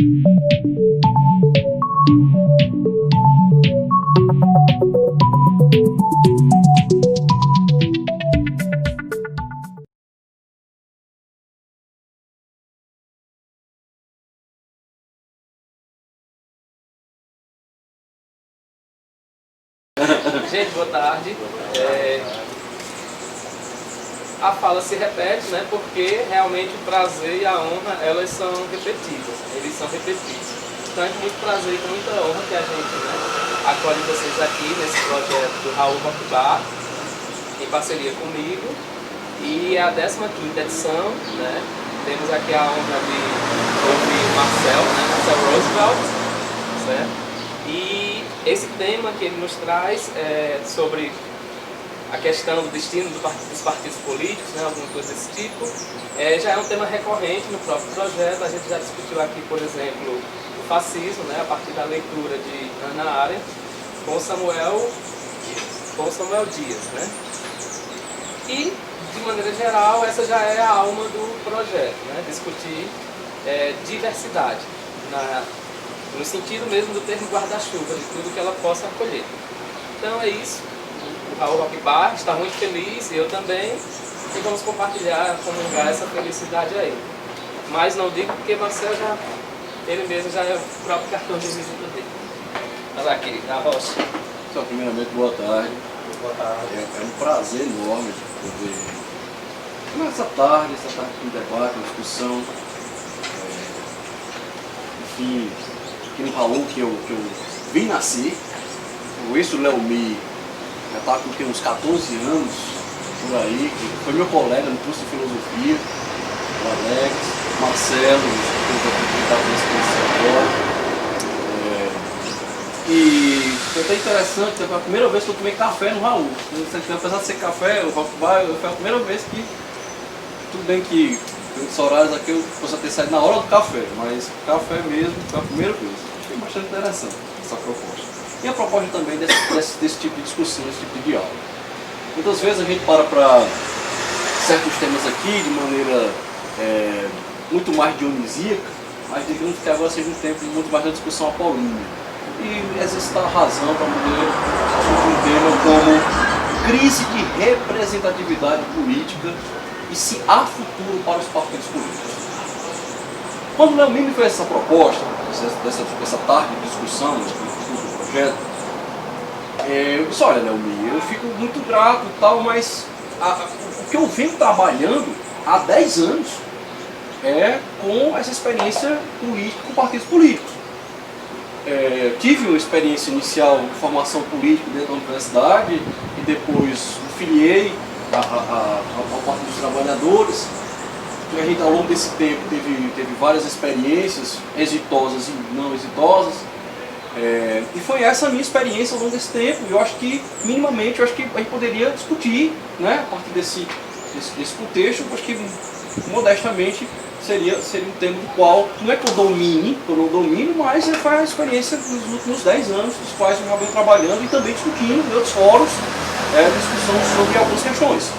Gente, boa tarde. A fala se repete, né? Porque realmente o prazer e a honra, eles são repetidos. Então é com muito prazer e com muita honra que a gente, né, acolhe vocês aqui nesse projeto do Raul Rock Bar, em parceria comigo. E é a 15ª edição, né? Temos aqui a honra de ouvir o Marcel, né? Marcel Roosevelt, certo? E esse tema que ele nos traz é sobre a questão do destino dos partidos políticos, né, alguma coisa desse tipo, já é um tema recorrente no próprio projeto. A gente já discutiu aqui, por exemplo, o fascismo, né, a partir da leitura de Hannah Arendt, com Samuel Dias. Né? E, de maneira geral, essa já é a alma do projeto, né, discutir diversidade, no sentido mesmo do termo guarda-chuva, de tudo que ela possa acolher. Então é isso, o Raul Rock Bar está muito feliz, e eu também, e vamos compartilhar, comungar essa felicidade aí. Mas não digo porque Marcel ele mesmo já é o próprio cartão de visita dele. Olha aqui, na rocha. Então, primeiramente, boa tarde. Boa tarde. É um prazer enorme poder, nessa tarde com um debate, uma discussão, enfim, aqui no Raul que eu vim nascer. O ex-Leomi já está com uns 14 anos por aí, que foi meu colega no curso de filosofia, o Alex, o Marcelo, que eu estava nesse agora. E foi até interessante, foi a primeira vez que eu tomei café no Raul. Apesar de ser café, o Rock Bar, foi a primeira vez que, tudo bem que nos horários aqui eu posso ter saído na hora do café, mas café mesmo foi a primeira vez. Achei bastante interessante essa proposta. E a proposta também desse tipo de discussão, desse tipo de diálogo. Muitas vezes a gente para certos temas aqui de maneira muito mais dionisíaca, mas digamos que agora seja um tempo muito mais da discussão apolínea. E exercitar a razão para poder discutir um tema como crise de representatividade política e se há futuro para os partidos políticos. Quando o Leomi me fez essa proposta, essa tarde de discussão do projeto, eu disse, olha, Leomi, eu fico muito grato e tal, mas o que eu venho trabalhando há 10 anos é com essa experiência política com partidos políticos. Tive uma experiência inicial de formação política dentro da universidade e depois me filiei ao Partido dos Trabalhadores. E a gente, ao longo desse tempo, teve várias experiências exitosas e não exitosas. E foi essa a minha experiência ao longo desse tempo. E eu acho que, minimamente, a gente poderia discutir, né, a partir desse contexto. Eu acho que, modestamente, seria um tema do qual, não é que eu não domino, mas foi a experiência dos últimos 10 anos, dos quais eu já venho trabalhando e também discutindo em outros fóruns, discussão sobre algumas questões.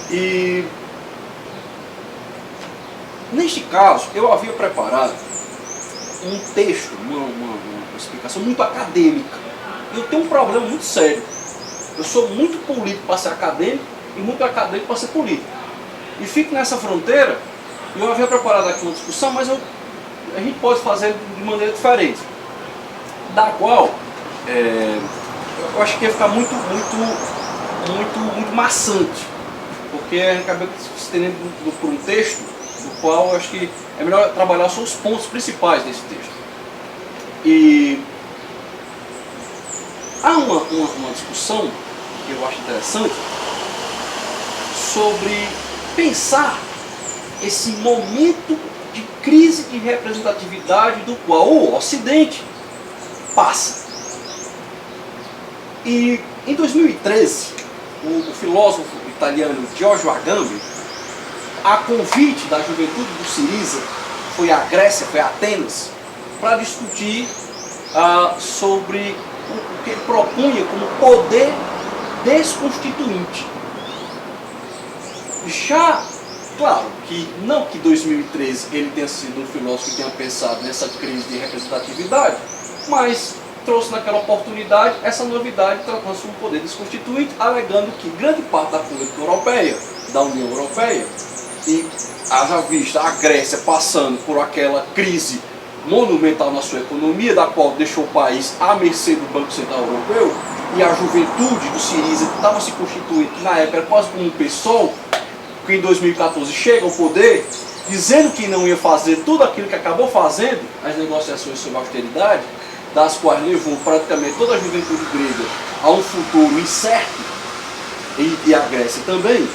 E, neste caso, eu havia preparado um texto, uma explicação muito acadêmica. Eu tenho um problema muito sério. Eu sou muito político para ser acadêmico e muito acadêmico para ser político. E fico nessa fronteira. Eu havia preparado aqui uma discussão, mas a gente pode fazer de maneira diferente. Da qual eu acho que ia ficar muito maçante. Porque a gente acaba se estendendo por um texto, do qual eu acho que é melhor trabalhar só os pontos principais desse texto. E há uma discussão que eu acho interessante sobre pensar esse momento de crise de representatividade do qual o Ocidente passa. E em 2013, o filósofo italiano Giorgio Agamben, a convite da juventude do Siriza, foi à Grécia, foi a Atenas, para discutir sobre o que ele propunha como poder desconstituinte. Já Claro que não que 2013 ele tenha sido um filósofo que tenha pensado nessa crise de representatividade, mas trouxe naquela oportunidade essa novidade, tratando-se um poder desconstituinte, alegando que grande parte da política europeia, da União Europeia, e haja vista a Grécia passando por aquela crise monumental na sua economia, da qual deixou o país à mercê do Banco Central Europeu, e a juventude do Siriza, que estava se constituindo, que na época era quase como um PSOL, que em 2014 chega ao poder, dizendo que não ia fazer tudo aquilo que acabou fazendo, as negociações sobre austeridade, das quais levou praticamente toda a juventude grega a um futuro incerto, e a Grécia também,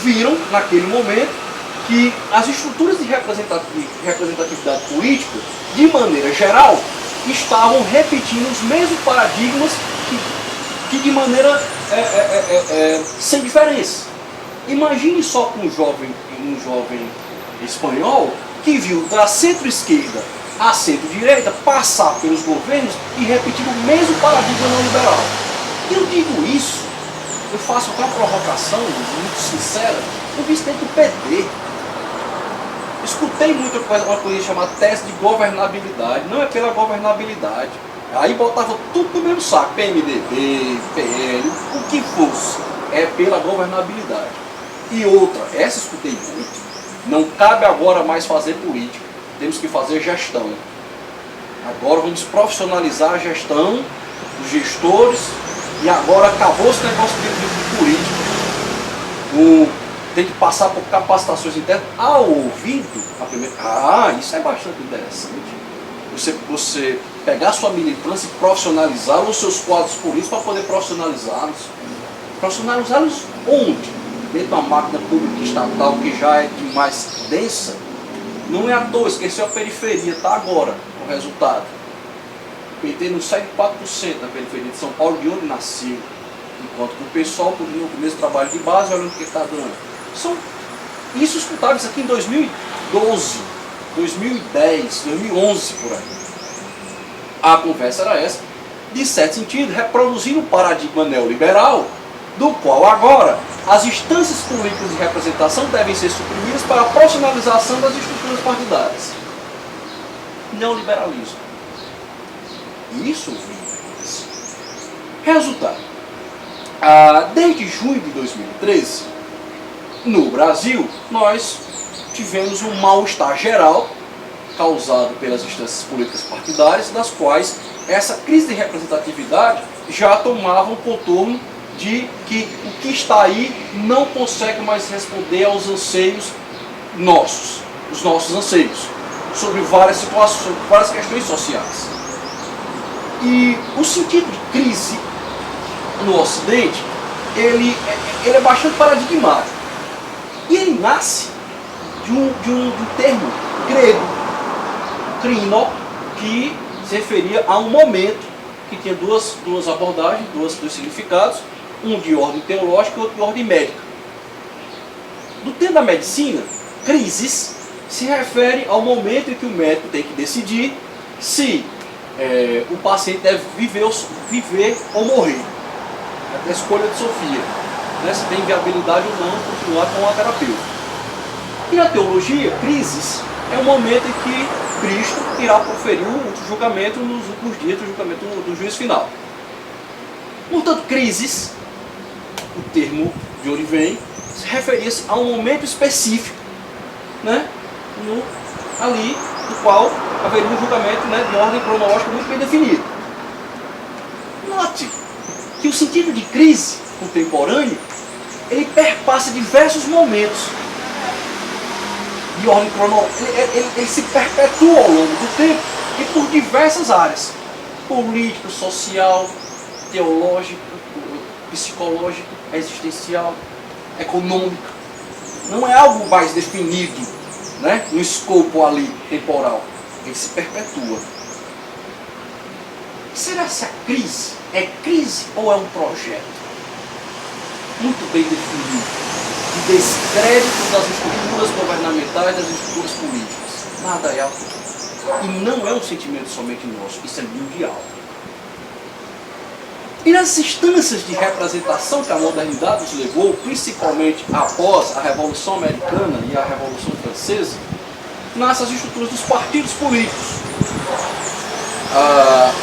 viram naquele momento que as estruturas de representatividade política, de maneira geral, estavam repetindo os mesmos paradigmas que de maneira sem diferença. Imagine só com um jovem espanhol que viu da centro-esquerda a centro-direita passar pelos governos e repetir o mesmo paradigma neoliberal. Eu digo isso, eu faço até uma provocação muito sincera, no presidente do PT. Escutei muito uma coisa chamada tese de governabilidade. Não é pela governabilidade. Aí botava tudo no mesmo saco, PMDB, PL, o que fosse. É pela governabilidade. E outra, essa escutei muito. Não cabe agora mais fazer política. Temos que fazer gestão. Agora vamos profissionalizar a gestão, os gestores, e agora acabou esse negócio de política. Tem que passar por capacitações internas. Ao ouvido, isso é bastante interessante. Você pegar sua militância e profissionalizá-los, os seus quadros políticos, para poder profissionalizá-los. Profissionalizá-los onde? Dentro de uma máquina pública estatal que já é demais densa. Não é à toa, esqueceu a periferia, está agora o resultado. O PT não sai de 4% na periferia de São Paulo, de onde nasceu. Enquanto que o pessoal continua com o mesmo trabalho de base, olhando o que está dando. Isso escutava isso aqui em 2012, 2010, 2011, por aí. A conversa era essa, de certo sentido, reproduzindo o paradigma neoliberal, do qual agora as instâncias políticas de representação devem ser suprimidas para a profissionalização das estruturas partidárias. Neoliberalismo. Isso vem. Resultado. Desde junho de 2013, no Brasil, nós tivemos um mal-estar geral causado pelas instâncias políticas partidárias, das quais essa crise de representatividade já tomava um contorno de que o que está aí não consegue mais responder aos anseios nossos, os nossos anseios, sobre várias situações, sobre várias questões sociais. E o sentido de crise no Ocidente, ele é bastante paradigmático. E ele nasce de um termo grego, krino, que se referia a um momento que tinha duas abordagens, dois significados, um de ordem teológica e outro de ordem médica. Do termo da medicina, crises se refere ao momento em que o médico tem que decidir se o paciente deve viver ou morrer. É a escolha de Sofia, né? Se tem viabilidade ou não continuar com a terapêutica. E na teologia, crises é o momento em que Cristo irá proferir o julgamento nos últimos dias do julgamento do juízo final. Portanto, crises, o termo de onde vem, se referia-se a um momento específico, né? Ali, do qual haveria um julgamento, né, de ordem cronológica muito bem definido. Note que o sentido de crise contemporâneo, ele perpassa diversos momentos de ordem cronológica. Ele se perpetua ao longo do tempo e por diversas áreas: político, social, teológico, psicológico, existencial, econômico. Não é algo mais definido, né, no escopo ali temporal. Ele se perpetua. Será que a crise é crise ou é um projeto? Muito bem definido. De descrédito das estruturas governamentais, das estruturas políticas. Nada é algo. E não é um sentimento somente nosso, isso é mundial. E nas instâncias de representação que a modernidade nos levou, principalmente após a Revolução Americana e a Revolução Francesa, nascem as estruturas dos partidos políticos.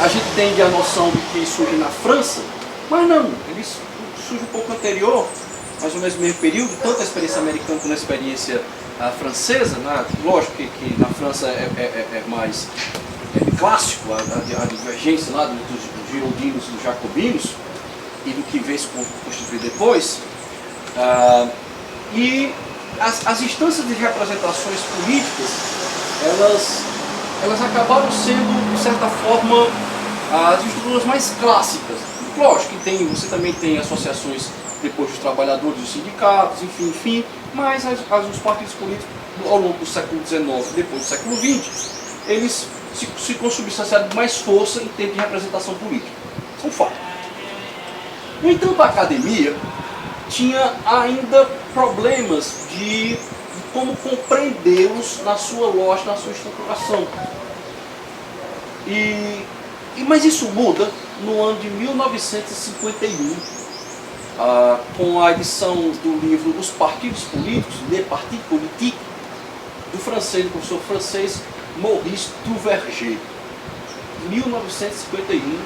A gente tem a noção de que surge na França, mas não, ele surge um pouco anterior, mais ou menos no mesmo período, tanto a experiência americana quanto a experiência francesa, né? Lógico que na França é mais clássico a divergência lá dos girondinos e dos jacobinos e do que veio se constituir depois. E as instâncias de representações políticas, elas acabaram sendo, de certa forma, as estruturas mais clássicas. Lógico que você também tem associações depois dos trabalhadores, dos sindicatos, enfim, mas os partidos políticos, ao longo do século XIX e depois do século XX, eles se consubstanciaram com mais força em termos de representação política. Isso é um fato. No entanto, a academia tinha ainda problemas de como compreendê-los na sua lógica, na sua estruturação. Mas isso muda no ano de 1951, com a edição do livro Os Partidos Políticos, Les Partis Politiques, do professor francês Maurice Duverger. 1951,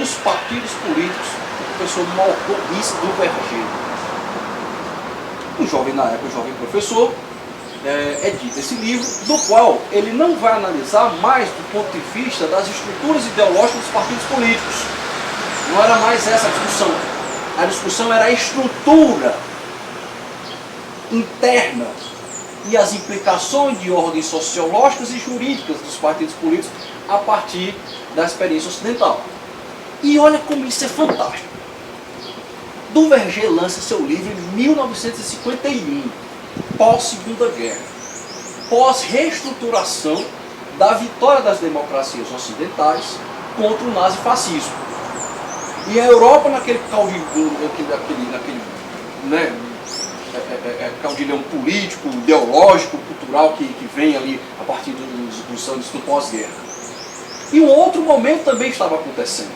Os Partidos Políticos, do professor Maurice Duverger. Na época, o jovem professor, edita esse livro, do qual ele não vai analisar mais do ponto de vista das estruturas ideológicas dos partidos políticos. Não era mais essa a discussão. A discussão era a estrutura interna e as implicações de ordens sociológicas e jurídicas dos partidos políticos a partir da experiência ocidental. E olha como isso é fantástico. Duverger lança seu livro em 1951, pós-Segunda Guerra, pós-reestruturação da vitória das democracias ocidentais contra o nazifascismo. E a Europa, naquele caudilhão político, ideológico, cultural que vem ali a partir dos anos do pós-guerra. E um outro momento também estava acontecendo,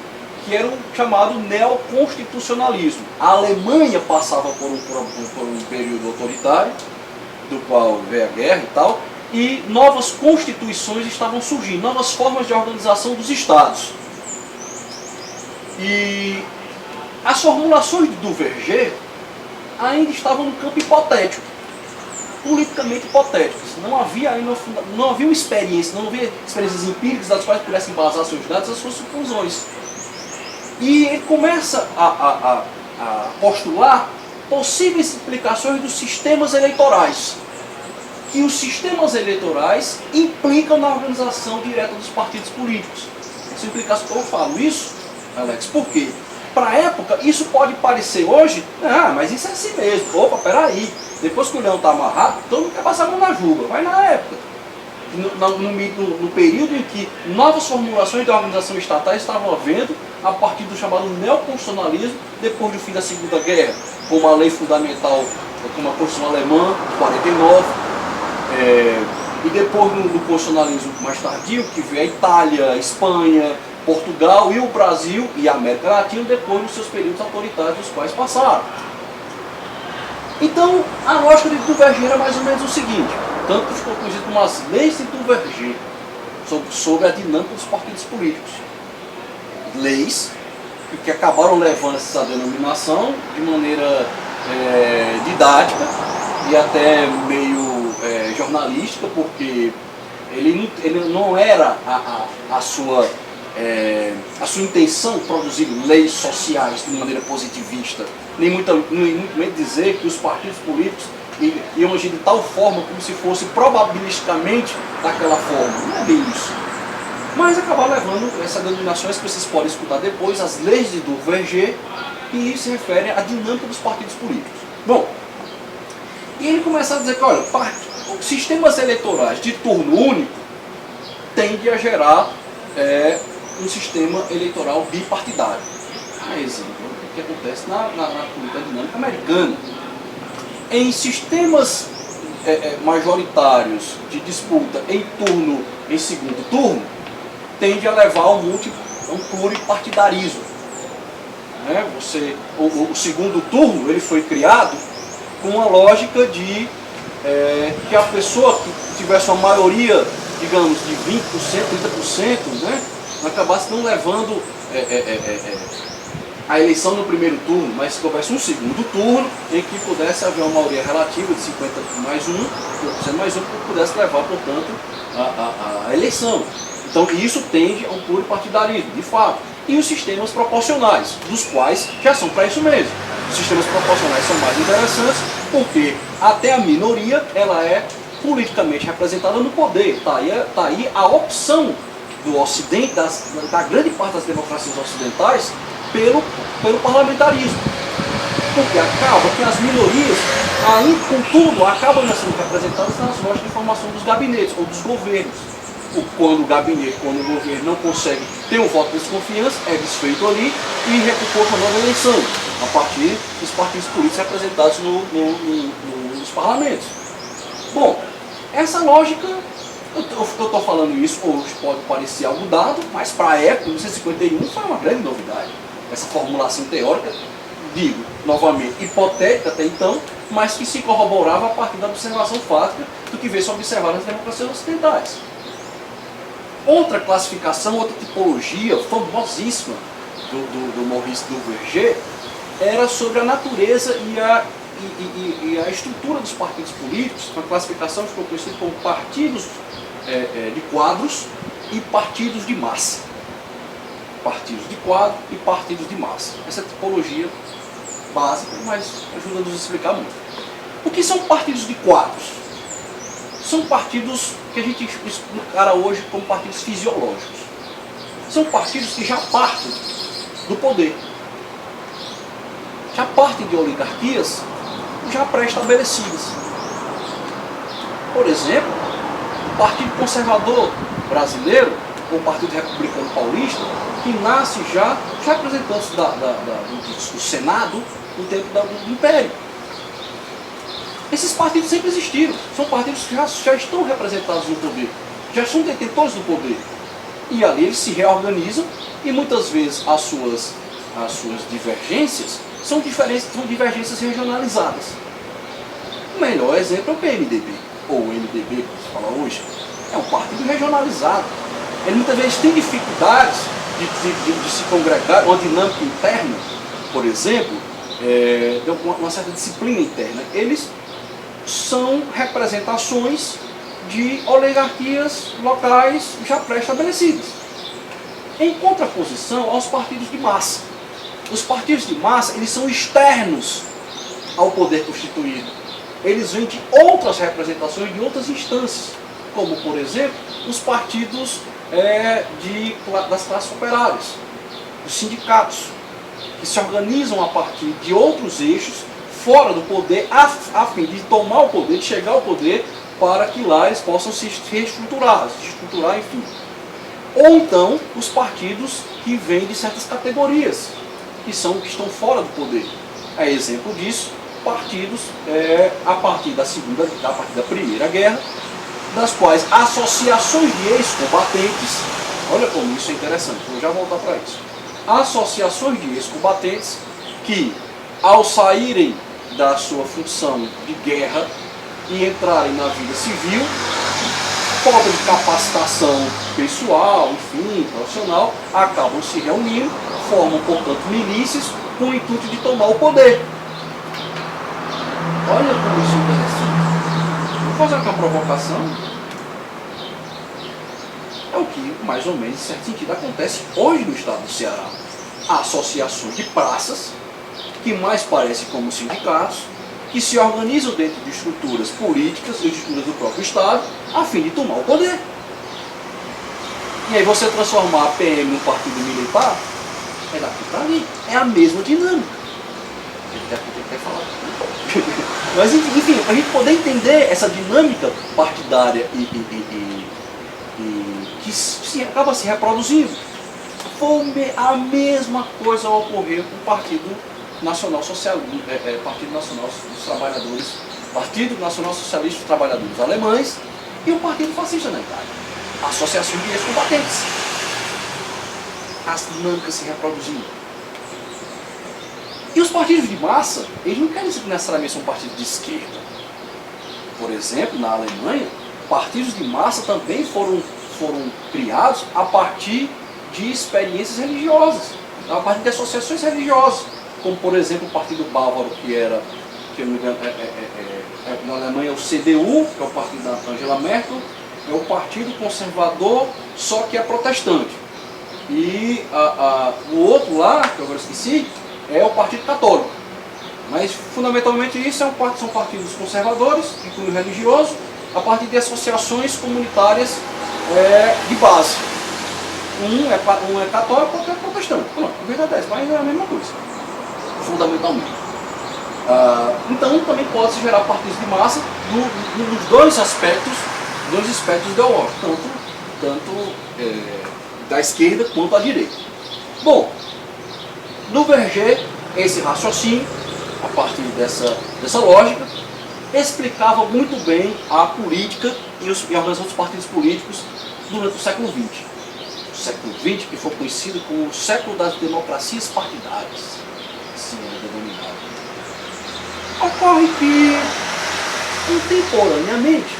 que era o chamado neoconstitucionalismo. A Alemanha passava por um período autoritário, do qual veio a guerra e tal, e novas constituições estavam surgindo, novas formas de organização dos estados. E as formulações de Duverger ainda estavam no campo hipotético, politicamente hipotéticas. Não havia uma experiência, não havia experiências empíricas das quais pudessem embasar seus dados, as suas conclusões. E ele começa a postular possíveis implicações dos sistemas eleitorais. Que os sistemas eleitorais implicam na organização direta dos partidos políticos. Essa implicação, eu falo isso, Alex, por quê? Para a época, isso pode parecer hoje, mas isso é assim mesmo. Opa, peraí, depois que o leão está amarrado, todo mundo quer passar a mão na juba. Mas na época, no período em que novas formulações de organização estatal estavam havendo, a partir do chamado neoconstitucionalismo, depois do fim da Segunda Guerra, como a lei fundamental, como a Constituição Alemã, 49, e depois do constitucionalismo mais tardio, que veio a Itália, a Espanha, Portugal e o Brasil e a América Latina, depois dos seus períodos autoritários, os quais passaram. Então, a lógica de Duverger era mais ou menos o seguinte, tanto ficou conhecido como as leis de Duverger, sobre a dinâmica dos partidos políticos. Leis que acabaram levando essa denominação de maneira didática e até meio jornalística, porque ele não era a sua intenção produzir leis sociais de maneira positivista, nem muito dizer que os partidos políticos iam agir de tal forma como se fosse probabilisticamente daquela forma. Não é bem isso. Mas acabaram levando essas denominações que vocês podem escutar depois, as leis de Duverger, e isso se refere à dinâmica dos partidos políticos. Bom, e ele começa a dizer que, olha, sistemas eleitorais de turno único tendem a gerar um sistema eleitoral bipartidário. Exemplo, o que acontece na política dinâmica americana. Em sistemas majoritários de disputa em segundo turno, tende a levar a um pluripartidarismo. né? O segundo turno ele foi criado com a lógica de que a pessoa que tivesse uma maioria, digamos, de 20%, 30%, né, acabasse não levando a eleição no primeiro turno, mas que houvesse um segundo turno em que pudesse haver uma maioria relativa de 50 mais 1, 50% mais 1, que pudesse levar, portanto, a eleição. Então isso tende a um pluripartidarismo, de fato. E os sistemas proporcionais, dos quais já são para isso mesmo. Os sistemas proporcionais são mais interessantes porque até a minoria ela é politicamente representada no poder. Está aí a opção do Ocidente, da grande parte das democracias ocidentais, pelo parlamentarismo. Porque acaba que as minorias, contudo, acabam já sendo representadas nas lojas de formação dos gabinetes ou dos governos. Quando o governo não consegue ter um voto de desconfiança, é desfeito ali e reconforta a nova eleição, a partir dos partidos políticos representados nos parlamentos. Bom, essa lógica, eu estou falando isso, hoje pode parecer algo dado, mas para a época, em 1951, foi uma grande novidade. Essa formulação teórica, digo, novamente, hipotética até então, mas que se corroborava a partir da observação fática do que veio se observar nas democracias ocidentais. Outra classificação, outra tipologia famosíssima do Maurice Duverger era sobre a natureza e a estrutura dos partidos políticos, uma classificação que ficou conhecida como partidos de quadros e partidos de massa. Partidos de quadro e partidos de massa. Essa tipologia básica, mas ajuda a nos explicar muito. O que são partidos de quadros? São partidos que a gente encara hoje como partidos fisiológicos. São partidos que já partem do poder. Já partem de oligarquias já pré-estabelecidas. Por exemplo, o Partido Conservador Brasileiro, ou o Partido Republicano Paulista, que nasce já representantes do Senado no tempo do Império. Esses partidos sempre existiram, são partidos que já estão representados no poder, já são detentores do poder. E ali eles se reorganizam e muitas vezes as suas divergências são divergências regionalizadas. O melhor exemplo é o PMDB, ou o MDB, como se fala hoje. É um partido regionalizado. Ele muitas vezes tem dificuldades de se congregar, uma dinâmica interna, por exemplo, uma certa disciplina interna. Eles são representações de oligarquias locais já pré-estabelecidas. Em contraposição aos partidos de massa. Os partidos de massa, eles são externos ao poder constituído. Eles vêm de outras representações, de outras instâncias, como, por exemplo, os partidos das classes operárias, os sindicatos, que se organizam a partir de outros eixos fora do poder, a fim de tomar o poder, de chegar ao poder, para que lá eles possam se reestruturar, enfim. Ou então, os partidos que vêm de certas categorias, que estão fora do poder. É exemplo disso, partidos a partir da Primeira Guerra, das quais associações de ex-combatentes, olha como isso é interessante, vou já voltar para isso. Associações de ex-combatentes que, ao saírem da sua função de guerra e entrarem na vida civil, falta de capacitação pessoal, enfim, profissional, acabam se reunindo, formam, portanto, milícias com o intuito de tomar o poder. Olha como isso é interessante. Vou fazer uma provocação. É o que, mais ou menos, em certo sentido, acontece hoje no estado do Ceará. Há associações de praças, que mais parecem como sindicatos, que se organizam dentro de estruturas políticas e estruturas do próprio Estado, a fim de tomar o poder. E aí você transformar a PM num partido militar, é daqui para ali. É a mesma dinâmica. A gente tem que falar. Mas, enfim, para a gente poder entender essa dinâmica partidária que acaba se reproduzindo, foi a mesma coisa a ocorrer com o Partido Nacional Socialista, Partido Nacional dos Trabalhadores, Partido Nacional Socialista dos Trabalhadores Alemães e o Partido Fascista na Itália. Associações de ex-combatentes. As dinâmicas se reproduzindo. E os partidos de massa, eles não querem dizer que necessariamente são partidos de esquerda. Por exemplo, na Alemanha, partidos de massa também foram criados a partir de experiências religiosas, a partir de associações religiosas, como por exemplo o Partido Bávaro, que era, que eu não me engano, na Alemanha é o CDU, que é o partido da Angela Merkel, é o Partido Conservador, só que é protestante. E o outro lá, que eu agora esqueci, é o Partido Católico. Mas fundamentalmente isso são partidos conservadores, incluindo religioso, a partir de associações comunitárias de base. Um é católico, outro é protestante. Pronto, a verdade é essa, mas é a mesma coisa, fundamentalmente. Então também pode se gerar partidos de massa nos dois aspectos ideológicos, tanto da esquerda quanto da direita. Bom, no Verger, esse raciocínio, a partir dessa lógica, explicava muito bem a política e a organização dos partidos políticos durante o século XX. O século XX, que foi conhecido como o século das democracias partidárias, assim é denominado. Ocorre que, contemporaneamente,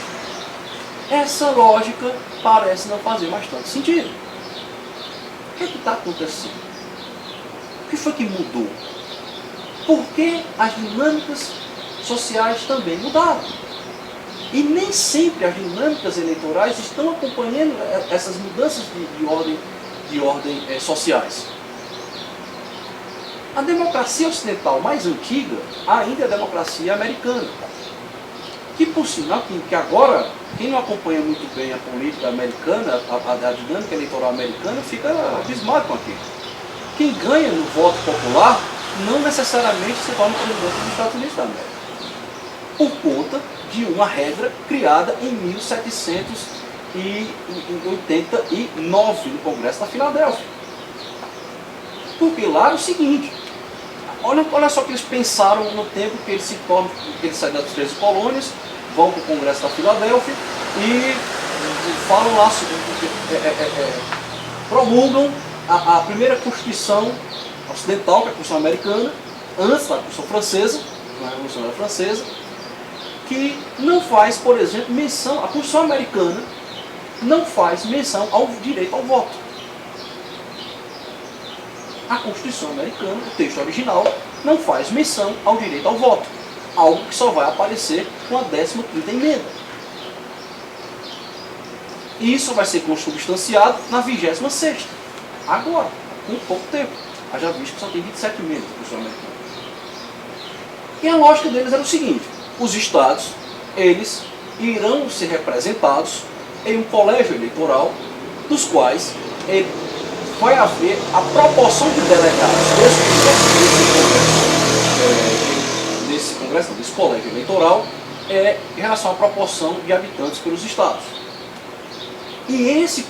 essa lógica parece não fazer mais tanto sentido. O que está acontecendo? O que foi que mudou? Por que as dinâmicas sociais também mudaram? E nem sempre as dinâmicas eleitorais estão acompanhando essas mudanças de ordem sociais. A democracia ocidental mais antiga ainda é a democracia americana. Que por sinal, que agora, quem não acompanha muito bem a política americana, a dinâmica eleitoral americana, fica abismado com aquilo. Quem ganha no voto popular não necessariamente se torna presidente dos Estados Unidos da América, por conta de uma regra criada em 1789 no Congresso da Filadélfia. Porque lá era o seguinte, olha só que eles pensaram no tempo que eles saem das 13 colônias, vão para o Congresso da Filadélfia e falam lá, promulgam a primeira Constituição ocidental, que é a Constituição americana, antes da Constituição francesa, na Revolução Francesa, que não faz, por exemplo, menção, a Constituição americana não faz menção ao direito ao voto. A Constituição americana, o texto original, não faz menção ao direito ao voto, algo que só vai aparecer com a 15ª emenda. E isso vai ser consubstanciado na 26ª, agora, com pouco tempo. Já visto que só tem 27 emendas da Constituição americana. E a lógica deles era o seguinte: os estados, eles irão ser representados em um colégio eleitoral, dos quais vai haver a proporção de delegados desse colégio eleitoral em relação à proporção de habitantes pelos estados. E esse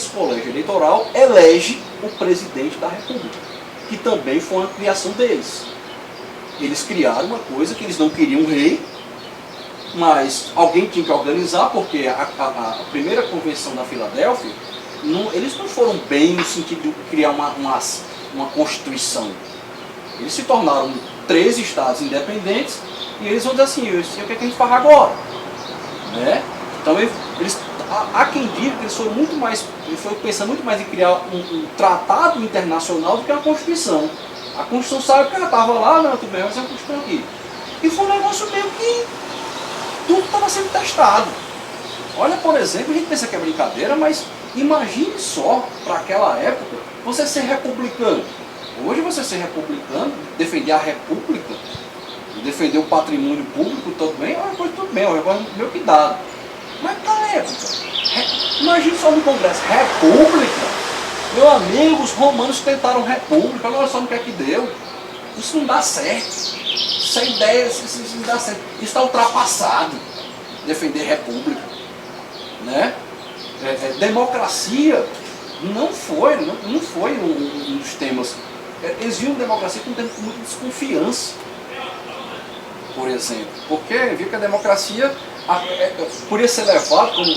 colégio eleitoral elege o presidente da República, que também foi uma criação deles. Eles criaram uma coisa que eles não queriam um rei, mas alguém tinha que organizar, porque a primeira convenção da Filadélfia, eles não foram bem no sentido de criar uma constituição. Eles se tornaram 13 estados independentes e eles vão dizer assim, o que a gente faz agora? Né? Então há quem diga que eles foram pensando muito mais em criar um tratado internacional do que uma Constituição. A Constituição sabe que ela estava lá, não, tudo bem, vai ser uma Constituição aqui. E foi um negócio meio que tudo estava sendo testado. Olha, por exemplo, a gente pensa que é brincadeira, mas imagine só, para aquela época, você ser republicano. Hoje você ser republicano, defender a república, defender o patrimônio público, tudo bem, é uma coisa tudo bem, é um negócio meio que dado. Mas na época, imagine só no Congresso, república. Meu amigo, os romanos tentaram república, olha só no que é que deu. Isso não dá certo. Essa ideia, isso não dá certo. Isso está ultrapassado, defender república. Né? Democracia não foi um dos temas. Eles viam democracia com muita desconfiança, por exemplo. Porque viu que a democracia podia ser levada, como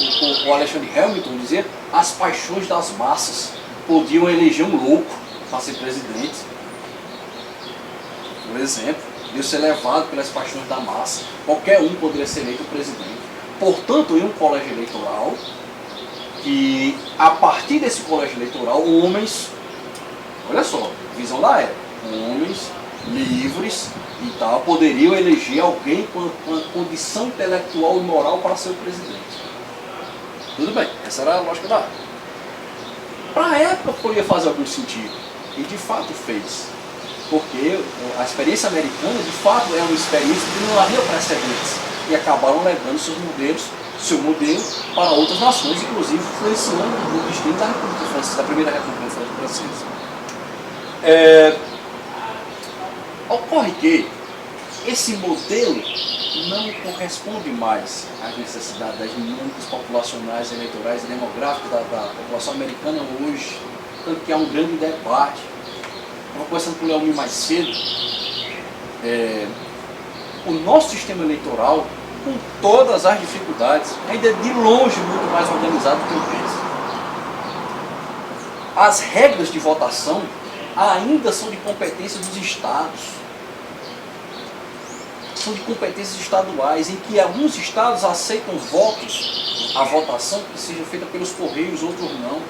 o Alexander Hamilton dizia, às paixões das massas. Podiam eleger um louco para ser presidente. por exemplo, de ser levado pelas paixões da massa. Qualquer um poderia ser eleito presidente. Portanto, em um colégio eleitoral, que a partir desse colégio eleitoral, homens, olha só, visão da época, homens livres e tal, poderiam eleger alguém com a condição intelectual e moral para ser o presidente. Tudo bem, essa era a lógica da época. Para a época poderia fazer algum sentido, e de fato fez. Porque a experiência americana, de fato, é uma experiência que não havia precedentes. E acabaram levando seu modelo para outras nações, inclusive influenciando o destino da República Francesa, da Primeira República Francesa. Ocorre que esse modelo não corresponde mais às necessidades das dinâmicas populacionais, eleitorais e demográficas da população americana hoje. Tanto que há um grande debate. Estava conversando com o Leomir mais cedo. O nosso sistema eleitoral, com todas as dificuldades, ainda é de longe muito mais organizado que o deles. As regras de votação ainda são de competência dos estados. São de competências estaduais, em que alguns estados aceitam votos, a votação que seja feita pelos correios, outros não.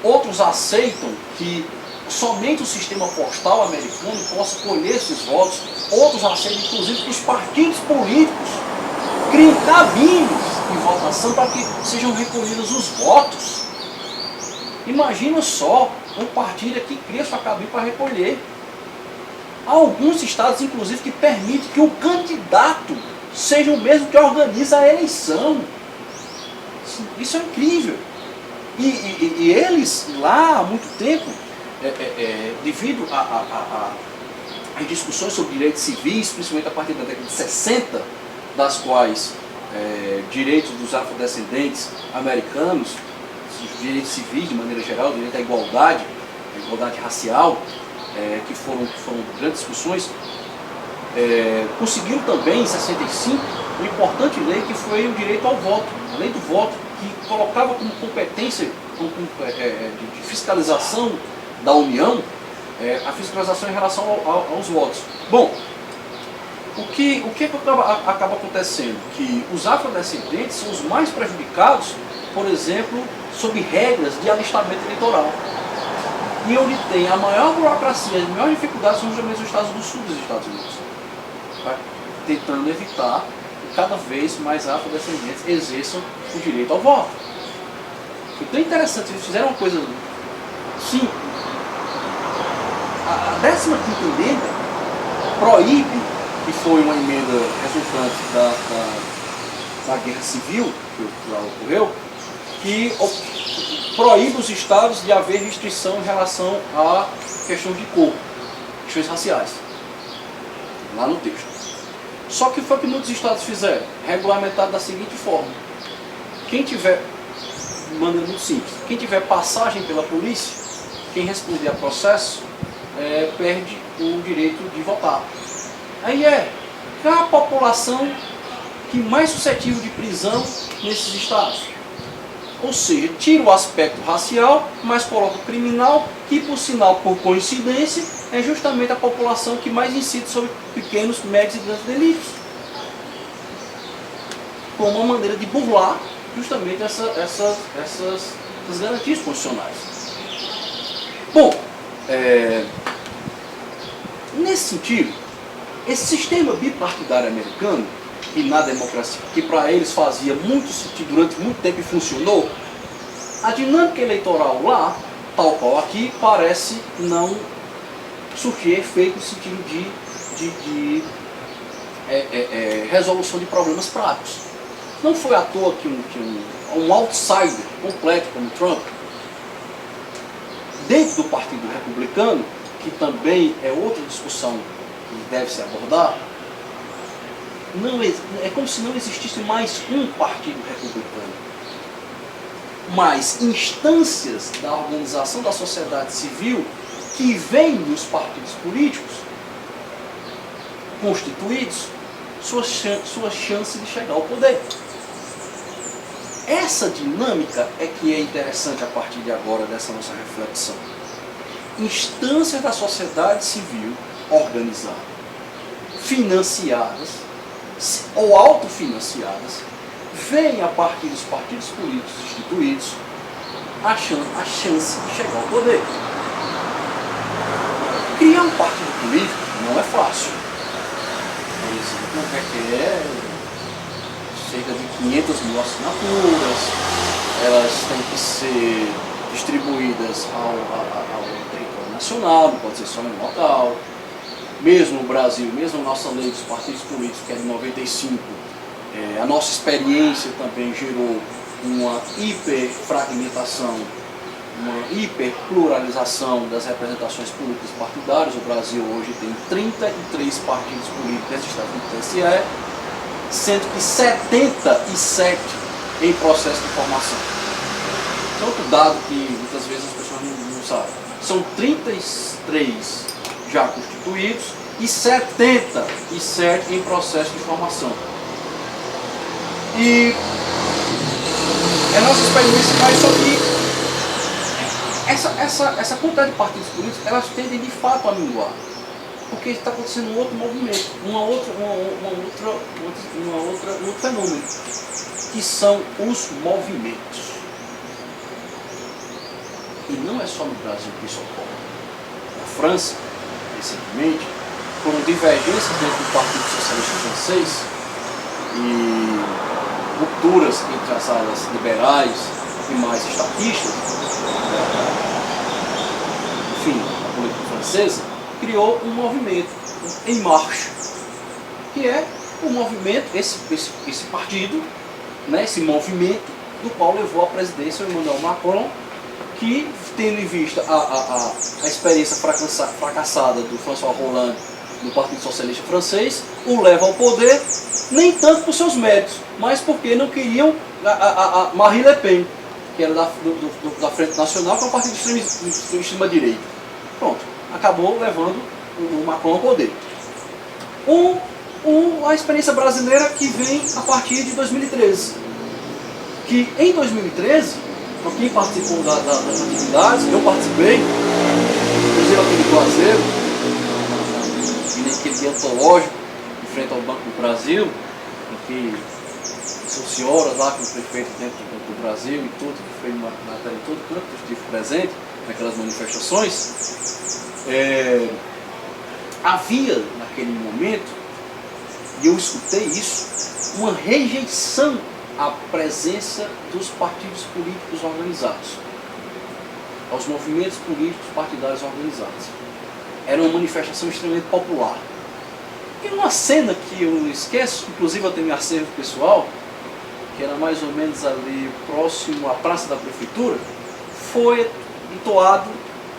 Outros aceitam que somente o sistema postal americano possa colher esses votos. Outros aceitam, inclusive, que os partidos políticos criem cabines de votação para que sejam recolhidos os votos. Imagina só, um partido que cria sua cabine para recolher. Há alguns estados, inclusive, que permitem que o candidato seja o mesmo que organiza a eleição. Isso é incrível. E eles, lá há muito tempo, devido às discussões sobre direitos civis, principalmente a partir da década de 60, das quais direitos dos afrodescendentes americanos, os direitos civis de maneira geral, direito à igualdade, a igualdade racial, que foram grandes discussões, conseguiram também, em 65, uma importante lei que foi o direito ao voto, a lei do voto, que colocava como competência de fiscalização da União a fiscalização em relação aos votos. Bom, o que acaba acontecendo? Que os afrodescendentes são os mais prejudicados, por exemplo, sob regras de alistamento eleitoral. E onde tem a maior burocracia, as maiores dificuldades são justamente os estados do sul dos Estados Unidos. Tá? Tentando evitar que cada vez mais afrodescendentes exerçam o direito ao voto. Então é interessante, eles fizeram uma coisa simples. A 15ª emenda proíbe, que foi uma emenda resultante da guerra civil que lá ocorreu, que proíbe os estados de haver restrição em relação a questões de cor, questões raciais, lá no texto. Só que foi o que muitos estados fizeram, regulamentado da seguinte forma: quem tiver, de maneira muito simples, quem tiver passagem pela polícia, quem responder a processo, perde o direito de votar. Aí qual a população que mais suscetível de prisão nesses estados? Ou seja, tira o aspecto racial, mas coloca o criminal, que por sinal, por coincidência, é justamente a população que mais incide sobre pequenos, médios e grandes delitos. Como uma maneira de burlar justamente essas garantias constitucionais. Bom, nesse sentido, esse sistema bipartidário americano, e na democracia, que para eles fazia muito sentido durante muito tempo e funcionou, a dinâmica eleitoral lá, tal qual aqui, parece não surtir efeito no sentido de resolução de problemas práticos. Não foi à toa que um outsider completo como Trump, dentro do Partido Republicano, que também é outra discussão que deve se abordar, é como se não existisse mais um partido republicano, mas instâncias da organização da sociedade civil que vêm dos partidos políticos constituídos, sua chance de chegar ao poder. Essa dinâmica é que é interessante a partir de agora dessa nossa reflexão. Instâncias da sociedade civil organizada. financiadas ou autofinanciadas, veem a partir dos partidos políticos instituídos a chance de chegar ao poder. Criar um partido político não é fácil. Por exemplo, requer cerca de 500 mil assinaturas, elas têm que ser distribuídas ao território nacional, não pode ser só em um local. Mesmo no Brasil, mesmo a nossa lei dos partidos políticos, que é de 95, a nossa experiência também gerou uma hiperfragmentação, uma hiperpluralização das representações políticas partidárias. O Brasil hoje tem 33 partidos políticos registrados no TSE, sendo que 77 em processo de formação. Então, outro dado que muitas vezes as pessoas não sabem. São 33 já constituídos e 77 em processo de formação. E a nossa experiência faz só que essa quantidade de partidos políticos, elas tendem de fato a minguar. Porque está acontecendo um outro movimento, um outro fenômeno, que são os movimentos. E não é só no Brasil que isso ocorre. Na França, recentemente, foram divergências dentro do Partido Socialista Francês e rupturas entre as áreas liberais e mais estatistas, enfim, a política francesa criou um movimento, Em Marche, que é o movimento, esse partido, né, esse movimento do qual levou à presidência o Emmanuel Macron, que, tendo em vista a experiência fracassada do François Hollande no Partido Socialista Francês, o leva ao poder, nem tanto por seus méritos, mas porque não queriam a Marine Le Pen, que era da Frente Nacional, que é um partido de extrema-direita. Pronto, acabou levando o Macron ao poder. A experiência brasileira que vem a partir de 2013. Que em 2013, para quem participou das atividades, eu participei, inclusive aqui do Juazeiro, naquele dia antológico, em frente ao Banco do Brasil, em que passou-se horas lá com o prefeito dentro do Brasil e tudo, que foi uma matéria em todo canto, eu estive presente naquelas manifestações. Havia naquele momento, e eu escutei isso, uma rejeição à presença dos partidos políticos organizados, aos movimentos políticos partidários organizados. Era uma manifestação extremamente popular. E uma cena que eu não esqueço, inclusive eu tenho meu acervo pessoal, que era mais ou menos ali próximo à Praça da Prefeitura, foi entoado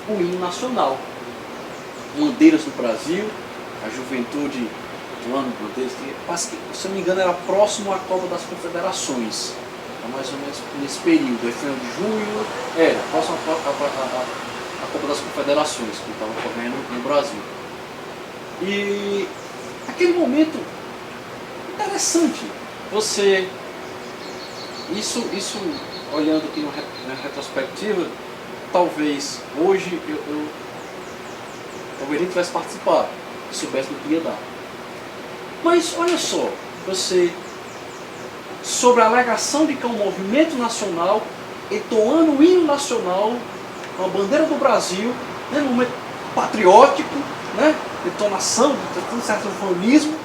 o hino nacional. Bandeiras do Brasil, a juventude do ano de bandeiras, que, se eu não me engano, era próximo à Copa das Confederações. Era mais ou menos nesse período, aí final de junho, era próximo à Copa das Confederações, que estava ocorrendo no Brasil. E aquele momento interessante, isso olhando aqui na retrospectiva, talvez hoje talvez nem tivesse participado, se soubesse do que ia dar. Mas olha só, sobre a alegação de que é um movimento nacional, entoando o hino nacional, com a bandeira do Brasil, né, num momento patriótico, né, entonação, de um certo eufemismo.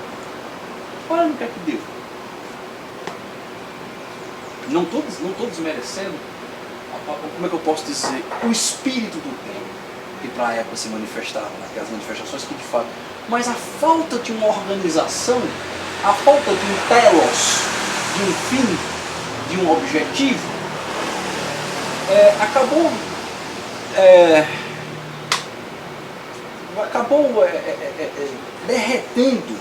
Olha no que é que deu. Não estou desmerecendo, como é que eu posso dizer, o espírito do tempo que para a época se manifestava naquelas manifestações, que de fato, mas a falta de uma organização, a falta de um telos, de um fim, de um objetivo, acabou derretendo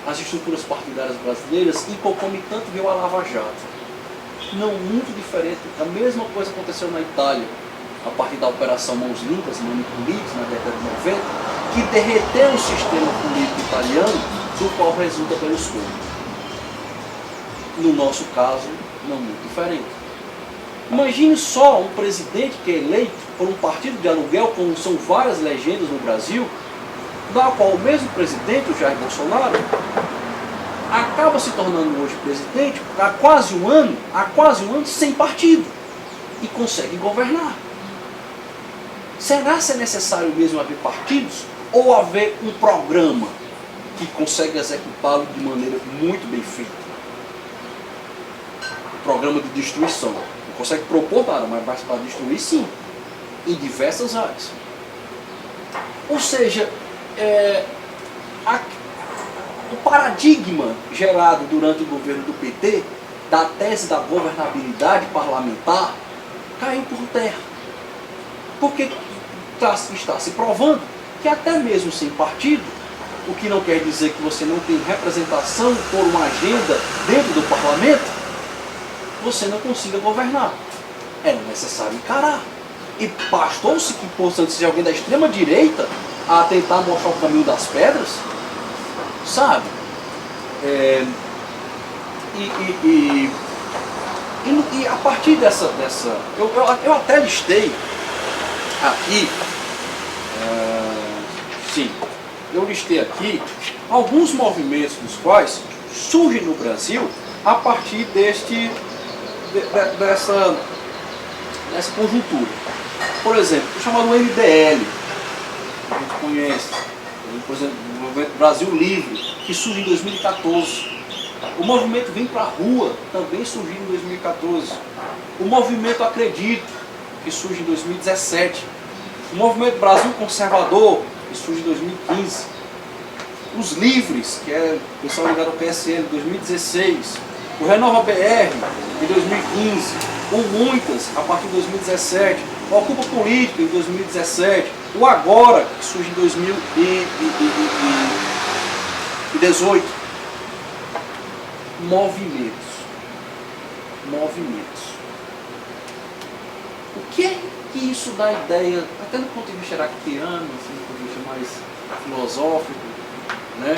as estruturas partidárias brasileiras e concomitante veio a Lava Jato. Não muito diferente, a mesma coisa aconteceu na Itália, a partir da Operação Mãos Limpas, Manipulidos, na década de 90, que derreteu o sistema político italiano, do qual resulta Berlusconi. No nosso caso, não muito diferente. Imagine só um presidente que é eleito por um partido de aluguel, como são várias legendas no Brasil, da qual o mesmo presidente, o Jair Bolsonaro, acaba se tornando hoje presidente há quase um ano sem partido e consegue governar. Será se é necessário mesmo haver partidos ou haver um programa que consegue executá-lo de maneira muito bem feita? Programa de destruição. Não consegue propor nada, mas para destruir sim, em diversas áreas. Ou seja, o paradigma gerado durante o governo do PT, da tese da governabilidade parlamentar, caiu por terra. Porque está se provando que até mesmo sem partido, o que não quer dizer que você não tem representação por uma agenda dentro do parlamento, você não consiga governar. Era necessário encarar. E bastou-se que possa ser alguém da extrema direita a tentar mostrar o caminho das pedras, sabe? E a partir dessa eu até listei aqui, eu listei aqui alguns movimentos dos quais surgem no Brasil a partir dessa conjuntura. Por exemplo, o chamado MBL, a gente conhece, por exemplo, o Movimento Brasil Livre, que surge em 2014. O movimento Vem Pra Rua também surgiu em 2014. O movimento Acredito, que surge em 2017. O movimento Brasil Conservador, que surge em 2015. Os Livres, que é o pessoal ligado ao PSL, em 2016. O Renova BR, em 2015. O Muitas, a partir de 2017. O Ocupa Política, em 2017. O Agora, que surge em 2018. Movimentos. O que é que isso dá ideia, até do ponto de vista heractiano, assim, do ponto de vista mais filosófico, né?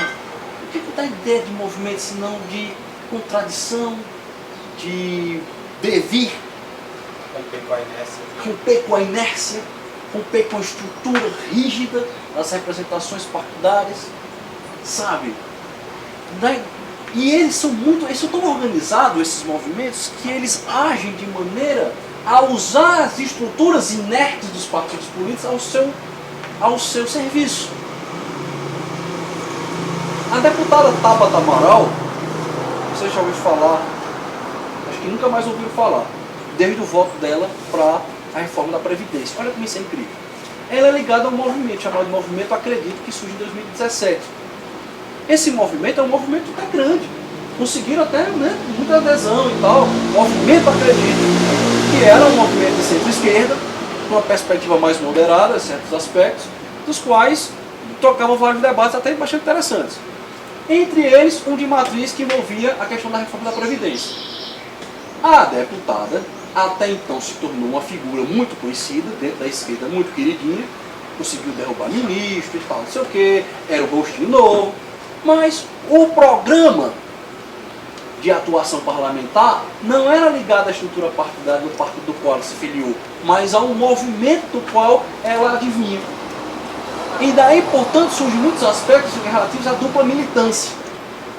O que dá ideia de movimento, senão de contradição, de devir, romper com a inércia, romper com a estrutura rígida das representações partidárias, sabe? E eles são tão organizados, esses movimentos, que eles agem de maneira a usar as estruturas inertes dos partidos políticos ao seu serviço. A deputada Tabata Amaral, você já ouviu falar, acho que nunca mais ouviu falar, desde o voto dela para a reforma da Previdência. Olha como isso é incrível. Ela é ligada a um movimento chamado Movimento Acredito, que surge em 2017. Esse movimento é um movimento até grande. Conseguiram até, né, muita adesão e tal. Movimento Acredito, que era um movimento de centro-esquerda, com uma perspectiva mais moderada em certos aspectos, dos quais trocavam vários debates até bastante interessantes. Entre eles, um de matriz que envolvia a questão da reforma da Previdência. A deputada até então se tornou uma figura muito conhecida dentro da esquerda, muito queridinha, conseguiu derrubar ministro e tal, não sei o que, era o rostinho novo, mas o programa de atuação parlamentar não era ligado à estrutura partidária do partido do qual ela se filiou, mas a um movimento do qual ela adivinha. E daí, portanto, surgem muitos aspectos relativos à dupla militância,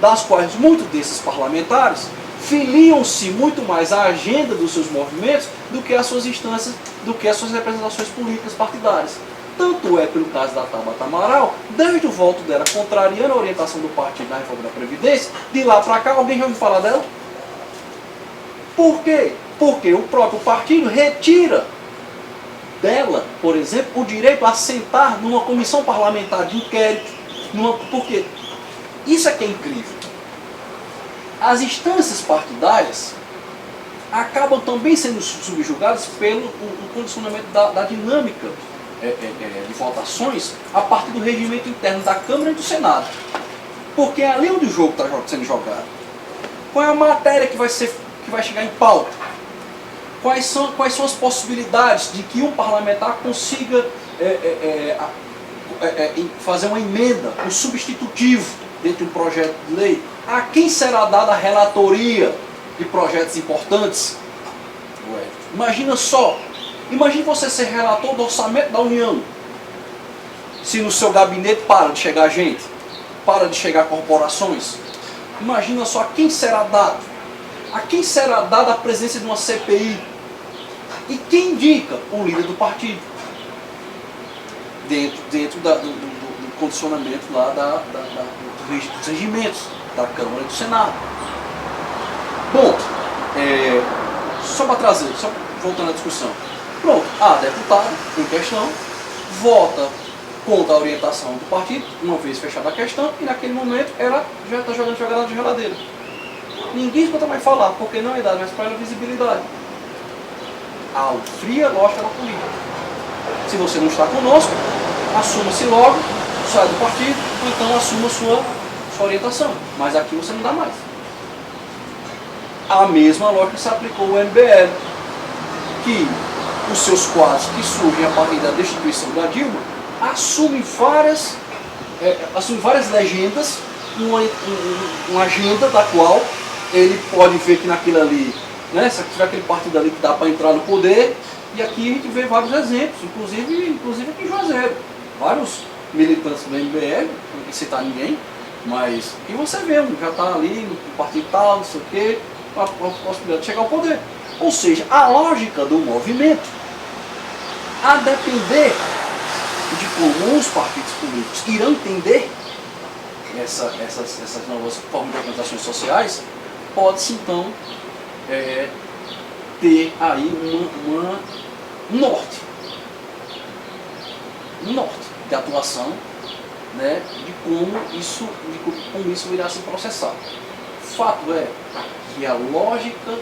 das quais muitos desses parlamentares filiam-se muito mais à agenda dos seus movimentos do que às suas instâncias, do que às suas representações políticas partidárias. Tanto é pelo caso da Tabata Amaral, desde o voto dela contrariando a orientação do partido na reforma da Previdência, de lá para cá, alguém já ouviu falar dela? Por quê? Porque o próprio partido retira dela, por exemplo, o direito a sentar numa comissão parlamentar de inquérito. Porque isso é que é incrível. As instâncias partidárias acabam também sendo subjugadas pelo condicionamento da dinâmica de votações a partir do regimento interno da Câmara e do Senado. Porque é ali onde o jogo está sendo jogado. Qual é a matéria que vai chegar em pauta? Quais são as possibilidades de que um parlamentar consiga fazer uma emenda, um substitutivo dentro de um projeto de lei? A quem será dada a relatoria de projetos importantes? Imagina só, imagine você ser relator do orçamento da União. Se no seu gabinete para de chegar gente, para de chegar corporações, imagina só a quem será dado. A quem será dada a presença de uma CPI? E quem indica? O líder do partido. Dentro do condicionamento lá dos regimentos da Câmara e do Senado. Bom, só para trazer, só voltando à discussão. Pronto, a deputada em questão vota contra a orientação do partido, uma vez fechada a questão, e naquele momento ela já está jogando jogada de geladeira. Ninguém escuta mais falar, porque não é dado mais para ela visibilidade. A fria lógica da política. Se você não está conosco, assuma-se logo, sai do partido, ou então assuma sua orientação. Mas aqui você não dá mais. A mesma lógica se aplicou ao MBL, que os seus quadros que surgem a partir da destituição da Dilma assumem várias legendas, uma agenda da qual ele pode ver que naquilo ali, né, se tiver aquele partido ali que dá para entrar no poder, e aqui a gente vê vários exemplos, inclusive aqui em Juazeiro, vários militantes do MBL, não vou citar ninguém, mas e você vê, já está ali no partido tal, não sei o quê, com a possibilidade de chegar ao poder. Ou seja, a lógica do movimento, a depender de como os partidos políticos irão entender essas novas formas de organizações sociais, pode-se então ter aí um norte de atuação, né, de como isso irá se processar. Fato é que a lógica